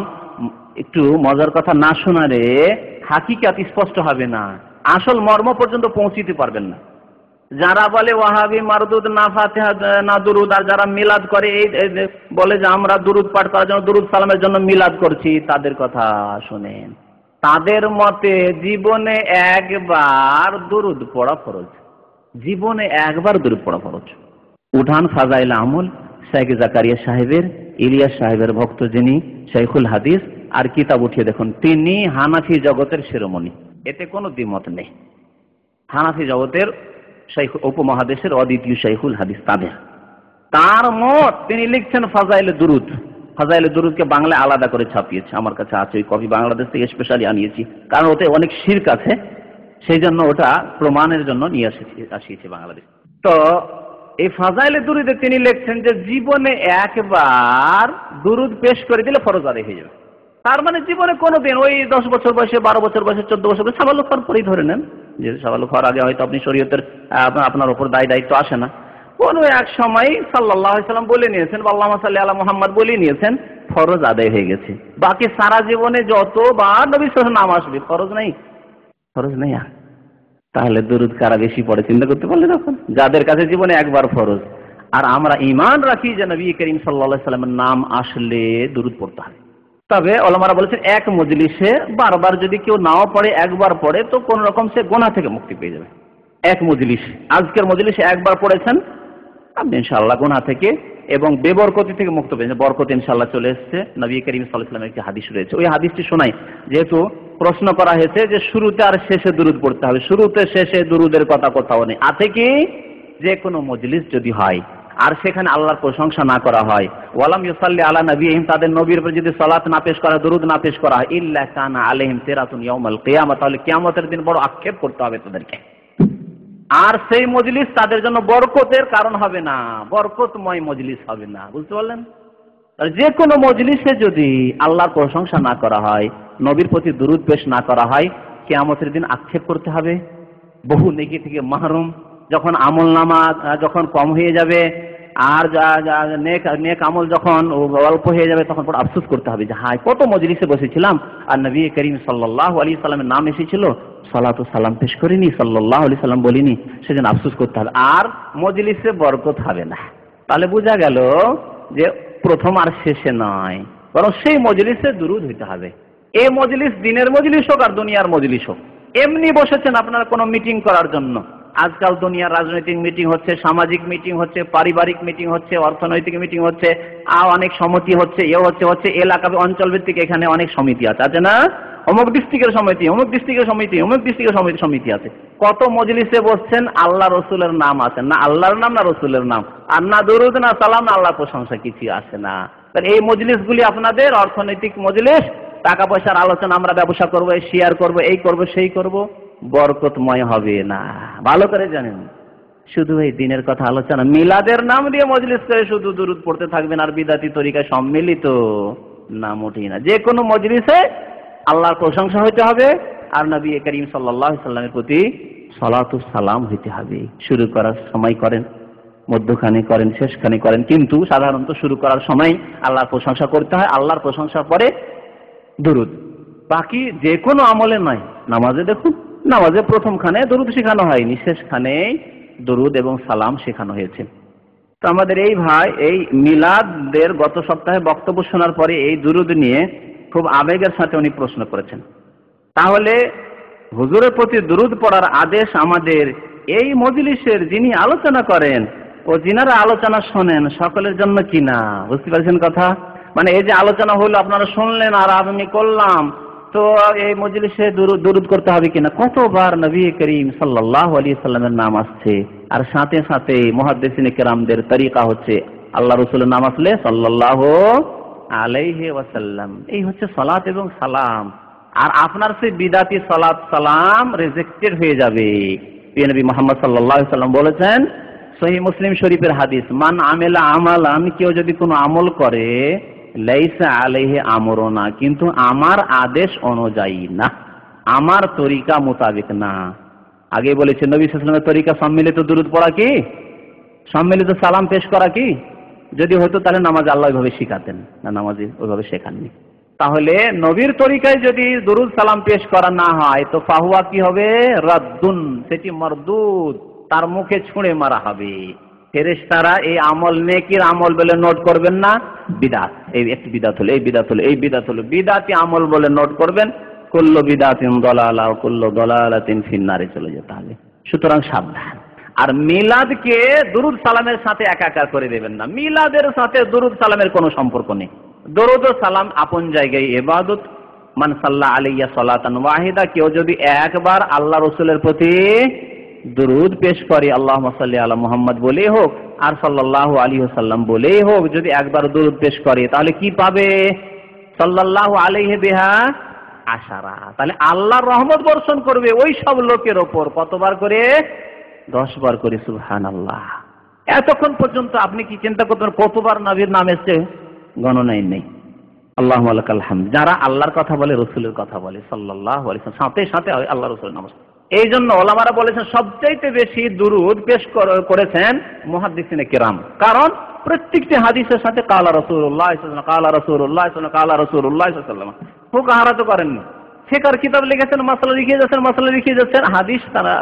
একটু মজার কথা না শোনালে হাকিকাত স্পষ্ট হবে না, আসল মর্ম পর্যন্ত পৌঁছিতে পারবেন না। যারা বলে ওয়াহাবি মারদুদ না ফাতিহা না দুরুদ, আর যারা মিলাদ করে এই বলে যে আমরা দুরুদ পাঠ করার জন্য, দুরুদ সালামের জন্য মিলাদ করছি, তাদের কথা শুনেন। তাদের মতে জীবনে একবার দুরুদ পড়া ফরজ, জীবনে একবার দুরুদ পড়া ফরজ। উঠান ফাজাইল আমল, শেখ জাকারিয়া সাহেবের, ইলিয়াস সাহেবের ভক্ত যিনি শাইখুল হাদিস, আর কিতাব উঠিয়ে দেখুন, তিনি হানাফি জগতের শিরোমণি, এতে কোনো দ্বিমত নেই। হানাফি জগতের উপমহাদেশের অদ্বিতীয় শাইখুল হাদিস তার মত, তিনি লিখছেন ফাজাইলে দুরুদ, ফাজাইলে দুরুদকে বাংলায় আলাদা করে ছাপিয়েছে, আমার কাছে আছে ওই কপি, বাংলাদেশ থেকে স্পেশালি আনিয়েছি, কারণ ওতে অনেক শিরক আছে, সেই জন্য ওটা প্রমাণের জন্য নিয়ে আসিয়েছি বাংলাদেশ। তো এই ফাজাইলে দুরুদে তিনি লিখছেন যে জীবনে একবার দুরুদ পেশ করে দিলে ফরজ আদায় হয়ে যাবে। তার মানে জীবনে কোনোদিন ওই 10 বছর বয়সে, 12 বছর বয়সে, 14 বছর বয়সে সাবালক হওয়ার পরেই ধরে নেন, যে সাবালক হওয়ার আগে হয়তো আপনি শরীয়তের আপনার উপর দায়িত্ব আসে না, কোনো এক সময় সাল্লাল্লাহু আলাইহি সাল্লাম বলে নিয়েছেন, আল্লাহুম্মা সাল্লি আলা মুহাম্মদ বলে নিয়েছেন, ফরজ আদায় হয়ে গেছে। বাকি সারা জীবনে যতবার নবী সাল্লাল্লাহু আলাইহি ওয়াসাল্লাম নাম আসবে ফরজ নেই, ফরজ নেই। তাহলে দুরুদ কারা বেশি পড়ে চিন্তা করতে পারলেন এখন, যাদের কাছে জীবনে একবার ফরজ। আর আমরা ঈমান রাখি যে নবী করিম সাল্লাল্লাহু আলাইহি সাল্লামের নাম আসলে দুরুদ পড়তে হবে। তবে ওলামারা বলেছেন এক মজলিসে বারবার যদি কেউ নাও পড়ে, একবার পড়ে, তো কোন রকম সে গুনাহ থেকে মুক্তি পেয়ে যাবে। এক মজলিস, আজকের মজলিসে একবার পড়েছেন আপনি ইনশাআল্লাহ গুনাহ থেকে এবং বেবরকতি থেকে মুক্ত পেয়ে যাবেন। বরকত ইনশাআল্লাহ চলে এসেছে। নবী করিম সাল্লাল্লাহু আলাইহি ওয়াসাল্লামের একটি হাদিস রয়েছে, ওই হাদিসটি শোনাই, যেহেতু প্রশ্ন করা হয়েছে যে শুরুতে আর শেষে দুরুদ পড়তে হবে, শুরুতে শেষে দুরুদের কথা কোথাও নেই। আছে কি, যে কোনো মজলিস যদি হয় আর সেখানে আল্লাহর প্রশংসা না করা হয়, ওয়ালাম ইউসাল্লি আলা নবিহিম, তাদের নবীর উপর যদি সালাত না পেশ করা, দুরুদ না পেশ করা হয়, ইল্লা কানা আলাইহিম তিরাতুন ইয়াউমাল কিয়ামah, তাহলে কিয়ামতের দিন বড় আক্ষেপ করতে হবে তাদেরকে। আর সেই মজলিস তাদের জন্য বরকতের কারণ হবে না, বরকতময় মজলিস হবে না। বুঝতে পারলেন? যে কোনো মজলিসে যদি আল্লাহর প্রশংসা না করা হয়, নবীর প্রতি দুরুদ পেশ না করা হয়, কিয়ামতের দিন আক্ষেপ করতে হবে, বহু নেকি থেকে মাহরুম। যখন আমল নামা যখন কম হয়ে যাবে আর নেক আমল যখন অল্প হয়ে যাবে, তখন বড় আফসোস করতে হবে যে হায় কত মজলিসে বসেছিলাম আর নবী করিম সাল্লাল্লাহু আলাইহি সাল্লামের নাম এসেছিল, সালাতু সালাম পেশ করিনি, সাল্লাল্লাহু আলাইহি সাল্লাম বলিনি, সেজন্য আফসোস করতে হবে, আর মজলিসে বরকত হবে না। তাহলে বোঝা গেল যে প্রথম আর শেষে নয়, বরং সেই মজলিসে দুরুদ হইতে হবে। এই মজলিস দিনের মজলিস হোক আর দুনিয়ার মজলিস হোক, এমনি বসেছেন আপনারা কোনো মিটিং করার জন্য, আজকাল দুনিয়ার রাজনৈতিক মিটিং হচ্ছে, সামাজিক মিটিং হচ্ছে, পারিবারিক মিটিং হচ্ছে, অর্থনৈতিক মিটিং হচ্ছে, আর অনেক সমিতি হচ্ছে, হচ্ছে এলাকা অঞ্চল ভিত্তিক এখানে অনেক সমিতি আছে না, অমুক ডিস্ট্রিক্টের সমিতি, অমুক ডিস্ট্রিক্টের সমিতি, অমুক ডিস্ট্রিক্টের সমিতি আছে। কত মজলিসে বসছেন, আল্লাহ রসুলের নাম আছে না, আল্লাহর নাম না রসুলের নাম, আর না দরুদ না সালাম না আল্লাহর প্রশংসা, কিছু আসে না। তাহলে এই মজলিসগুলি আপনাদের অর্থনৈতিক মজলিস, টাকা পয়সার আলোচনা, আমরা ব্যবসা করবো, শেয়ার করবো, এই করবো সেই করবো, বরকতময় হবে না, ভালো করে জানেন। শুধু এই দিনের কথা আলোচনা, মিলাদের নাম দিয়ে মজলিস করে শুধু দুরুদ পড়তে থাকবেন আর বিদাতি তরিকায় সম্মিলিত না, মোটেই না। যে কোনো মজলিসে আল্লাহর প্রশংসা হইতে হবে আর নবী করিম সাল্লাল্লাহু আলাইহি সাল্লামের প্রতি সালাতু সালাম হইতে হবে। শুরু করার সময় করেন, মধ্যখানে করেন, শেষখানে করেন, কিন্তু সাধারণত শুরু করার সময় আল্লাহর প্রশংসা করতে হয়, আল্লাহর প্রশংসার পরে দুরুদ। বাকি যে কোনো আমলে নয়। নামাজে দেখুন, নামাজে প্রথমখানে দরুদ শেখানো হয়নি, শেষখানে দরুদ এবং সালাম শেখানো হয়েছে। তো আমাদের এই ভাই এই মিলাদের গত সপ্তাহে বক্তব্য শোনার পরে এই দুরুদ নিয়ে খুব আবেগের সাথে উনি প্রশ্ন করেছেন। তাহলে হুজুরের প্রতি দুরুদ পড়ার আদেশ আমাদের এই মজলিসের যিনি আলোচনা করেন ও যিনারা আলোচনা শোনেন সকলের জন্য কিনা? বুঝতে পারছেন কথা? মানে এই যে আলোচনা হলো, আপনারা শুনলেন আর আমি করলাম, তো এই মজলিসে দুরুদ করতে হবে কিনা? কতবার নবী করিম সাল্লাল্লাহু আলাইহি সাল্লামের নাম আসছে, আর সাথে সাথে মুহাদ্দিসিনে কেরামদের তরিকা হচ্ছে আল্লাহ রাসূলের নাম আসলে সাল্লাল্লাহু আলাইহি ওয়াসাল্লাম, এই হচ্ছে সালাত এবং সালাম। আর আপনার সেই বিদাতি সালাত সালাম রিজেক্টেড হয়ে যাবে। নবী মুহাম্মদ সাল্লাল্লাহু আলাইহি সাল্লাম বলেছেন, সহিহ মুসলিম শরীফের হাদিস, মান আমিলা আমালান, কেউ যদি কোনো আমল করে, লাইসা আলাইহি আমরুনা, কিন্তু আমার আদেশ অনুযায়ী না, আমার তরিকা মোতাবেক না। আগে বলেছে নবী সাল্লাল্লাহু আলাইহি ওয়াসাল্লামের তরিকা সম্মিলিত দুরূদ পড়া কি, সম্মিলিত সালাম পেশ করা কি? যদি হতো তাহলে নামাজ আল্লাহ ওইভাবে শিখাতেন না, নামাজ ওইভাবে শেখাননি। তাহলে নবীর তরিকায় যদি দুরূদ সালাম পেশ করা না হয় তো ফাহুয়া কি হবে? রাদ্দুন, সেটি মারদুদ, তার মুখে ছুঁড়ে মারা হবে। ফেরেশতারা এই আমল নেকির আমল বলে নোট করবেন না, বিদআত, এই একটি বিদআত হলো, এই বিদআত হলো, এই বিদআত হলো, বিদআতি আমল বলে নোট করবেন। কুল্লু বিদআতিন দালালা ওয়া কুল্লু দালালাতিন ফিন্নারে চলে যেতে হবে। সুতরাং সাবধান। আর মিলাদকে দুরূদ সালামের সাথে একাকার করে দেবেন না। মিলাদের সাথে দুরূদ সালামের কোনো সম্পর্ক নেই। দরুদ ও সালাম আপন জায়গায় ইবাদত। মান সাল্লা আলাইয়া সালাতান ওয়াহিদা, কেউ যদি একবার আল্লাহ রাসূলের প্রতি দুরুদ পেশ করে, আল্লাহুম্মা সাল্লি আলা মুহাম্মদ বলেই হোক আর সাল্লাল্লাহু আলাইহি ওয়াসাল্লাম বলেই হোক, যদি একবার দুরুদ পেশ করে তাহলে কি পাবে? সাল্লাল্লাহু আলাইহি বিহা আশারা। তাহলে আল্লাহর রহমত বর্ষণ করবে ওই সব লোকের ওপর। কতবার করে? 10 বার করে। সুবহানাল্লাহ। এতক্ষণ পর্যন্ত আপনি কি চিন্তা করতেন কতবার নবীর নাম এসেছে? গণনাই নেই। আল্লাহুম্মা লাকাল হামদ। যারা আল্লাহর কথা বলে, রাসূলের কথা বলে সাল্লাল্লাহু আলাইহি ওয়াসাল্লাম, সাথে সাথে আল্লাহ রাসূলের নাম। এই জন্য ওলামারা বলেছেন সবচাইতে বেশি দুরুদ পেশ করেছেন মুহাদ্দিসিনে কিরাম। কারণ প্রত্যেকটি হাদিসের সাথে কালা রাসূলুল্লাহ সাল্লাল্লাহু আলাইহি ওয়াসাল্লাম, কালা রাসূলুল্লাহ সাল্লাল্লাহু আলাইহি ওয়াসাল্লাম, কালা রাসূলুল্লাহ সাল্লাল্লাহু আলাইহি ওয়াসাল্লাম। ফুকাহারা তো করেননি, ফিকহের কিতাব লিখেছেন, মাসলা লিখে যাচ্ছেন। হাদিস তারা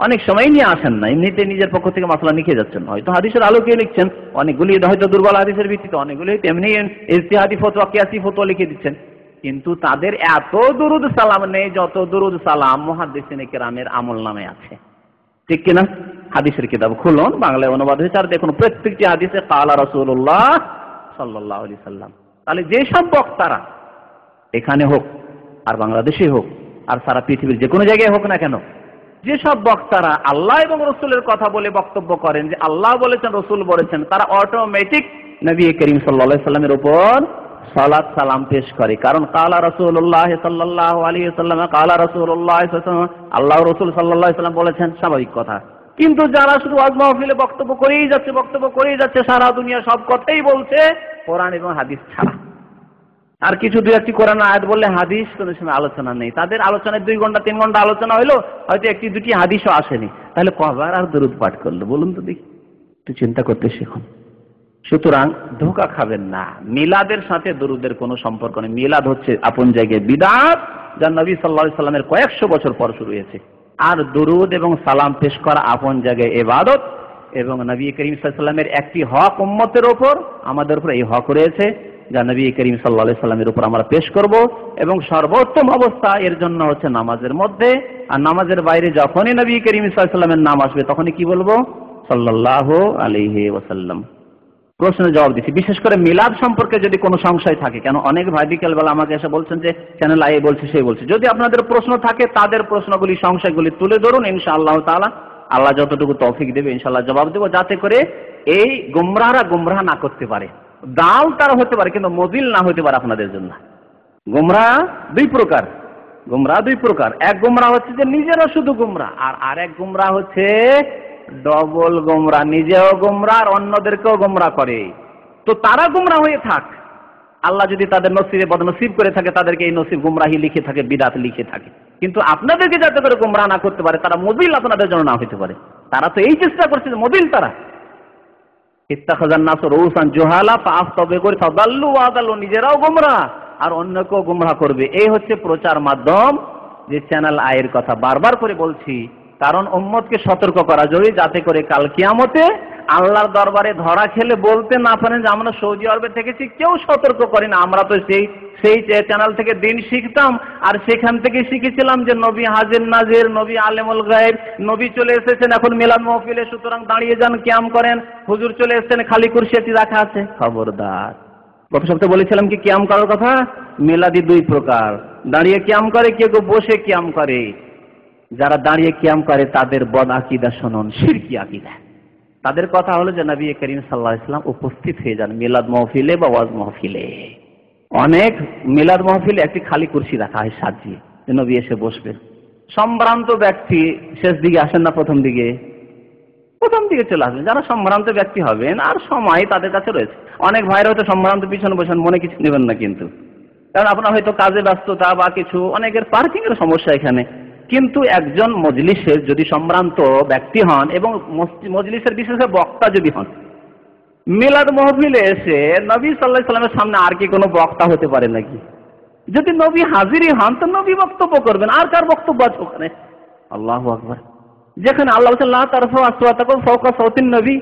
অনেক সময় নিয়ে আসেন না, এমনিতে নিজের পক্ষ থেকে মাসলা লিখে যাচ্ছেন। হয়তো হাদিসের আলোকে লিখছেন, অনেকগুলি হয়তো দুর্বল হাদিসের ভিত্তিতে, অনেকগুলি এমনি ইজতিহাদি ফতোয়া, কিয়াসি ফতোয়া লিখে দিচ্ছেন। কিন্তু তাদের এত দুরুদ সালাম নেই যত দুরুদ সালাম মুহাদ্দিসিনে কেরামের আমলনামায় আছে। ঠিক কিনা? হাদিসের কিতাব খুলুন, বাংলায় অনুবাদ হয়েছে, আর দেখুন প্রত্যেকটি হাদিসে কালা রাসূলুল্লাহ সাল্লাল্লাহু আলাইহি ওয়াসাল্লাম। তাহলে যেসব বক্তারা এখানে হোক আর বাংলাদেশে হোক আর সারা পৃথিবীর যে কোনো জায়গায় হোক না কেন, যেসব বক্তারা আল্লাহ এবং রসুলের কথা বলে বক্তব্য করেন যে আল্লাহ বলেছেন, রসুল বলেছেন, তারা অটোমেটিক নবী করিম সাল্লাল্লাহু আলাইহি ওয়াসাল্লামের উপর সালাত সালাম পেশ করে। কারণ কালা রাসূলুল্লাহ সাল্লাল্লাহু আলাইহি ওয়াসাল্লাম, কালা রাসূলুল্লাহ সাল্লাল্লাহু আলাইহি ওয়াসাল্লাম, আল্লাহ রসুল সাল্লাল্লাহু আলাইহি ওয়াসাল্লাম বলেছেন, স্বাভাবিক কথা। কিন্তু যারা শুধু ওয়াজ মাহফিলে বক্তব্য করেই যাচ্ছে, সারা দুনিয়া সব কথাই বলছে কোরআন এবং হাদিস ছাড়া, আর কিছু দুই একটি কোরআন আয়াত বললে হাদিস কোনো সময় আলোচনা নেই। তাদের আলোচনায় 2 ঘন্টা 3 ঘন্টা আলোচনা হলো, হয়তো একটি দুটি হাদিসও আসেনি। তাহলে কবার আর দরুদ পাঠ করলো বলুন তো দেখি? একটু চিন্তা করতে শিখুন। সুতরাং ধোঁকা খাবেন না, মিলাদের সাথে দরুদের কোনো সম্পর্ক নেই। মিলাদ হচ্ছে আপন জায়গায় বিদআত, যা নবী সাল্লাল্লাহু আলাইহি সাল্লামের কয়েকশো বছর পর শুরু হয়েছে। আর দরুদ এবং সালাম পেশ করা আপন জায়গায় ইবাদত, এবং নবী করিম সাল্লাল্লাহু আলাইহি সাল্লামের একটি হক উম্মতের ওপর, আমাদের উপর এই হক রয়েছে যা নবী করিম সাল্লাল্লাহু আলাইহি সাল্লামের উপর আমরা পেশ করব। এবং সর্বোত্তম অবস্থা এর জন্য হচ্ছে নামাজের মধ্যে, আর নামাজের বাইরে যখনই নবী করিম সাল্লাল্লাহু আলাইহি সাল্লামের নাম আসবে তখনই কি বলবো? সাল্লাল্লাহু আলাইহি ওয়াসাল্লাম। প্রশ্নের জবাব দিচ্ছি। বিশেষ করে মিলাদ সম্পর্কে যদি কোনো সংশয় থাকে, কেন অনেক ভাই বিকেলবেলা আমাকে এসে বলছেন যে চ্যানেল আই বলছে সেই বলছে, যদি আপনাদের প্রশ্ন থাকে তাদের প্রশ্নগুলি, সংশয়গুলি তুলে ধরুন, ইনশাআল্লাহ তাআলা আল্লাহ যতটুকু তৌফিক দেবে ইনশাআল্লাহ জবাব দেবো, যাতে করে এই গুমরাহরা গুমরাহ না করতে পারে। দাল তারা হতে পারে কিন্তু মজিল না হতে পারে আপনাদের জন্য। গুমরাহ দুই প্রকার। এক গুমরাহ হচ্ছে যে নিজেরা শুধু গুমরাহ, আর আরেক গুমরাহ হচ্ছে ডবল গুমরাহ, নিজেও গুমরাহ আর অন্যদেরকেও গুমরাহ করে। তো তারা গুমরাহ হয়ে থাক, আল্লাহ যদি তাদের নসিবে বদনসিব করে থাকে, তাদেরকে এই নসিব গুমরাহি লিখে থাকে, বিদআত লিখে থাকে। কিন্তু আপনাদেরকে যাতে করে গুমরাহ না করতে পারে, তারা মজিল আপনাদের জন্য না হতে পারে। তারা তো এই চেষ্টা করছে যে মজিল তারা ইত্তাখাযান নাস রউসান জুহালা ফাআফতাবিগুর ফাদাল্লু ওয়া আদাল্লু, নিজেরাও গুমরাহ আর অন্যকেও গুমরাহ করবে। এই হচ্ছে প্রচার মাধ্যম, যে চ্যানেল আয়ের কথা বারবার করে বলছি, কারণ উম্মতকে সতর্ক করা জরুরি, যাতে করে কাল কিয়ামতে আল্লাহর দরবারে ধরা খেলে বলতে না পারেন যে আমরা সৌদি আরবে থেকেছি, কেউ সতর্ক করে না। আমরা তো সেই চ্যানেল থেকে দিন শিখতাম, আর সেখান থেকে শিখেছিলাম যে নবী হাজির নাজির, নবী আলেমুল গায়েব, নবী চলে এসেছেন এখন মিলাদ মাহফিলে, সুতরাং দাঁড়িয়ে যান, কিয়াম করেন, হুজুর চলে এসেছেন, খালি কুরসিয়াটি রাখা আছে। খবরদার। গত সপ্তাহে বলেছিলাম কি কিয়াম করার কথা? মিলাদি দুই প্রকার, দাঁড়িয়ে কিয়াম করে, কেউ বসে কিয়াম করে। যারা দাঁড়িয়ে কিয়াম করে তাদের বদ আকীদা শুনুন, শিরকি আকীদা। তাদের কথা হলো যে নবী করিম সাল্লাল্লাহু আলাইহি ওয়াসাল্লাম উপস্থিত হয়ে যান মিলাদ মাহফিলে বা ওয়াজ মাহফিলে। অনেক মিলাদ মাহফিলে একটি খালি কুরসি রাখা হয় সাজিয়ে, যে নবী এসে বসবেন। সম্ভ্রান্ত ব্যক্তি শেষ দিকে আসেন না প্রথম দিকে চলে আসবেন। যারা সম্ভ্রান্ত ব্যক্তি হবেন, আর সময় তাদের কাছে রয়েছে। অনেক ভাইরা হয়তো সম্ভ্রান্ত পিছনে বসেন, মনে কিছু নেবেন না কিন্তু, কারণ আপনার হয়তো কাজে ব্যস্ততা বা কিছু, অনেকের পার্কিং এর সমস্যা এখানে। কিন্তু একজন মজলিসের যদি সম্ভ্রান্ত ব্যক্তি হন এবং মজলিসের বিশেষ বক্তা যদি হন, মিলাদ মাহফিলে এসে নবী সাল্লাল্লাহু আলাইহি ওয়াসাল্লামের সামনে আর কি কোনো বক্তা হতে পারে নাকি? যদি নবী হাজিরই হন তো নবী বক্তব্য করবেন, আর কার বক্তব্য আছে ওখানে? আল্লাহু আকবার। যেখানে আল্লাহ বলেছেন লা তারফাউ আসওয়াতাকুম ফাওকা সাওতিন নবী,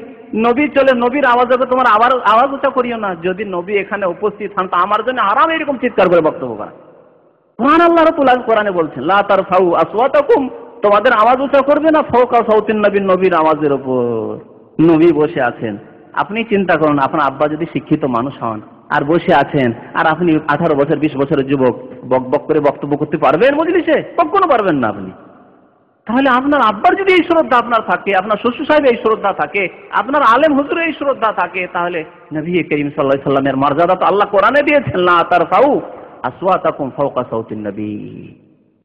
নবী চলে নবীর আওয়াজকে তোমার আওয়াজ উঁচা করিও না। যদি নবী এখানে উপস্থিত হন তো আমার জন্য হারাম এরকম চিৎকার করে বক্তব্য করা। কোরআন আল্লাহ রাব্বুল আলামিন কোরআনে বলছেন লা তারফাউ আসওয়াতাকুম, তোমাদের আওয়াজ উঁচা করবে না ফাওকা সাওতিন নবী, নবীর আওয়াজের উপর। নবী বসে আছেন, আপনি চিন্তা করুন, আপনার আব্বা যদি শিক্ষিত মানুষ হন আর বসে আছেন, আর আপনি 18 বছর 20 বছরের যুবক, বক বক করে বক্তব্য করতে পারবেন মজলিসে? কখনো পারবেন না আপনি। তাহলে আপনার আব্বার যদি এই শ্রদ্ধা আপনার থাকে, আপনার শ্বশুর সাহেবের এই শ্রদ্ধা থাকে, আপনার আলেম হুজুরের এই শ্রদ্ধা থাকে, তাহলে নবী করিম সাল্লাল্লাহু আলাইহি সাল্লামের মর্যাদা তো আল্লাহ কোরআনে দিয়েছেন, লা তারফাউ আসওয়াতাকুম ফাওকা সাউতিন নবী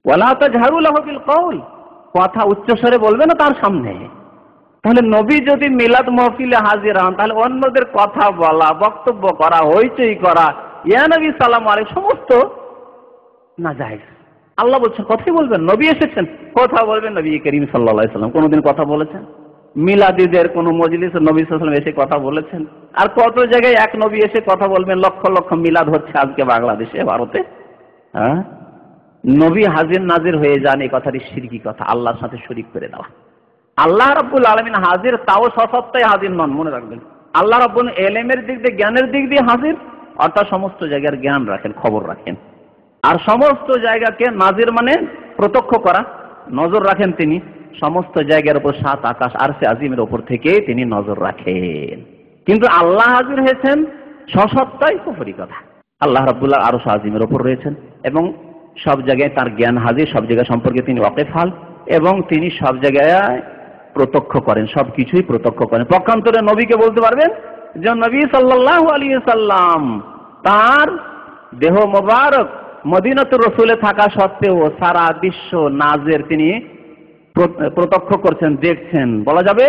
ওয়া লা তাজহারু লাহু বিল কওল, কথা উচ্চস্বরে বলবে না তার সামনে। তাহলে নবী যদি মিলাদ মাহফিলে হাজির হন, তাহলে অন্যদের কথা বলা, বক্তব্য করা, হইচই করা, ইয়া নবী সালাম আলাইকুম, সমস্ত নাজায়েজ। আল্লাহ বলছেন কথাই বলবেন, নবী এসেছেন কথা বলবেন। নবী করিম সাল্লাল্লাহু আলাইহি সাল্লাম কোনোদিন কথা বলেছেন? মিলাদীদের কোন মজলিসে নবী সাল্লাল্লাহু আলাইহি ওয়াসাল্লাম এসে কথা বলেছেন? আর কত জায়গায় এক নবী এসে কথা বলবেন? লক্ষ লক্ষ মিলাদ হচ্ছে আজকে বাংলাদেশে, ভারতে। হ্যাঁ, নবী হাজির নাজির হয়ে যান, এই কথাটি শিরকি কথা, আল্লাহর সাথে শরীক করে দেওয়া। আল্লাহ রাব্বুল আলামিন হাজির, তাও সশব্দে হাজির নন, মনে রাখবেন। আল্লাহ রাব্বুল এলেমের দিক দিয়ে, জ্ঞানের দিক দিয়ে হাজির, অর্থাৎ সমস্ত জায়গার জ্ঞান রাখেন, খবর রাখেন। আর সমস্ত জায়গাকে নাজির মানে প্রত্যক্ষ করা, নজর রাখেন তিনি। সমস্ত জায়গার উপর, সাত আকাশ আরশে আজিমের উপর থেকে তিনি নজর রাখেন। কিন্তু আল্লাহ হাজির হয়েছেন সশব্দই কুফরি কথা। আল্লাহ রাব্বুল আরশ আজিমের উপর রয়েছেন এবং সব জায়গায় তার জ্ঞান হাজির, সব জায়গা সম্পর্কে তিনি ওয়াকিফাল এবং তিনি সব জায়গায় প্রত্যক্ষ করেন, সবকিছুই প্রত্যক্ষ করেন। পক্ষান্তরে নবীকে বলতে পারবেন যে নবী সাল্লাল্লাহু আলাইহি সাল্লাম তার দেহ মোবারক মদিনাতুর রাসূলে থাকা সত্ত্বেও সারা বিশ্ব নাজের তিনি প্রত্যক্ষ করছেন, দেখছেন, বলা যাবে?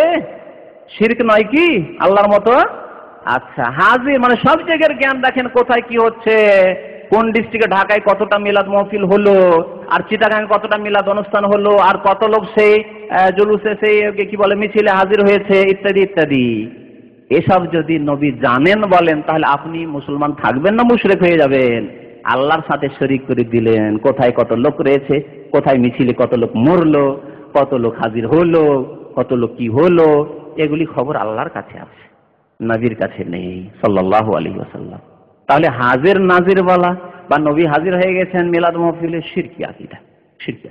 শিরক নয় কি আল্লাহর মতো? আচ্ছা, হাজির মানে সব জায়গার জ্ঞান রাখেন, কোথায় কি হচ্ছে, কোন ডিস্ট্রিক্টে, ঢাকায় কতটা মিলাদ মাহফিল হলো, আর চিটাগাঙ্গে কতটা মিলাদ অনুষ্ঠান হলো, আর কত লোক সেই জুলুসে, সেই কি বলে মিছিলে হাজির হয়েছে, ইত্যাদি ইত্যাদি। এসব যদি নবী জানেন বলেন, তাহলে আপনি মুসলমান থাকবেন না মুশরিক হয়ে যাবেন? আল্লাহর সাথে শরীক করে দিলেন। কোথায় কত লোক রয়েছে, কোথায় মিছিলে কত লোক মরলো, কত লোক হাজির হলো, কত লোক কি হলো, এগুলি খবর আল্লাহর কাছে আছে, নবীর কাছে নেই সাল্লাল্লাহু আলাইহি ওয়াসাল্লাম। তাহলে হাজির নাজির বলা বা নবী হাজির হয়ে গেছেন মিলাদ মাহফিলে, শিরকি আকীদা, শিরকি।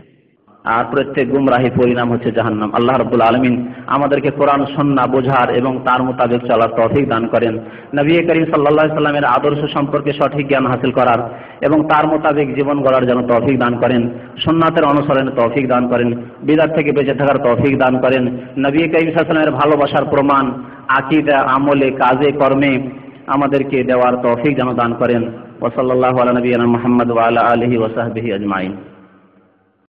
আর প্রত্যেক গুমরাহির পরিণাম হচ্ছে জাহান্নাম। আল্লাহ রাব্বুল আলামিন আমাদেরকে কোরআন সুন্নাহ বোঝার এবং তার মোতাবেক চলার তৌফিক দান করেন। নবী করিম সাল্লাল্লাহু আলাইহি সাল্লামের আদর্শ সম্পর্কে সঠিক জ্ঞান হাসিল করার এবং তার মোতাবেক জীবন গড়ার জন্য তৌফিক দান করেন। সুন্নাতের অনুসরণের তৌফিক দান করেন। বিদআত থেকে বেঁচে থাকার তৌফিক দান করেন। নবী করিম সাল্লাল্লাহু আলাইহি সাল্লামের ভালোবাসার প্রমাণ আকীদা, আমলে, কাজে, কর্মে আমাদেরকে দেওয়ার তৌফিক যেন দান করেন। ওয়া সাল্লাল্লাহু আলা নবিয়িনা মুহাম্মদ ওয়া আলা আলিহি ওয়া সাহবিহি আজমাইন।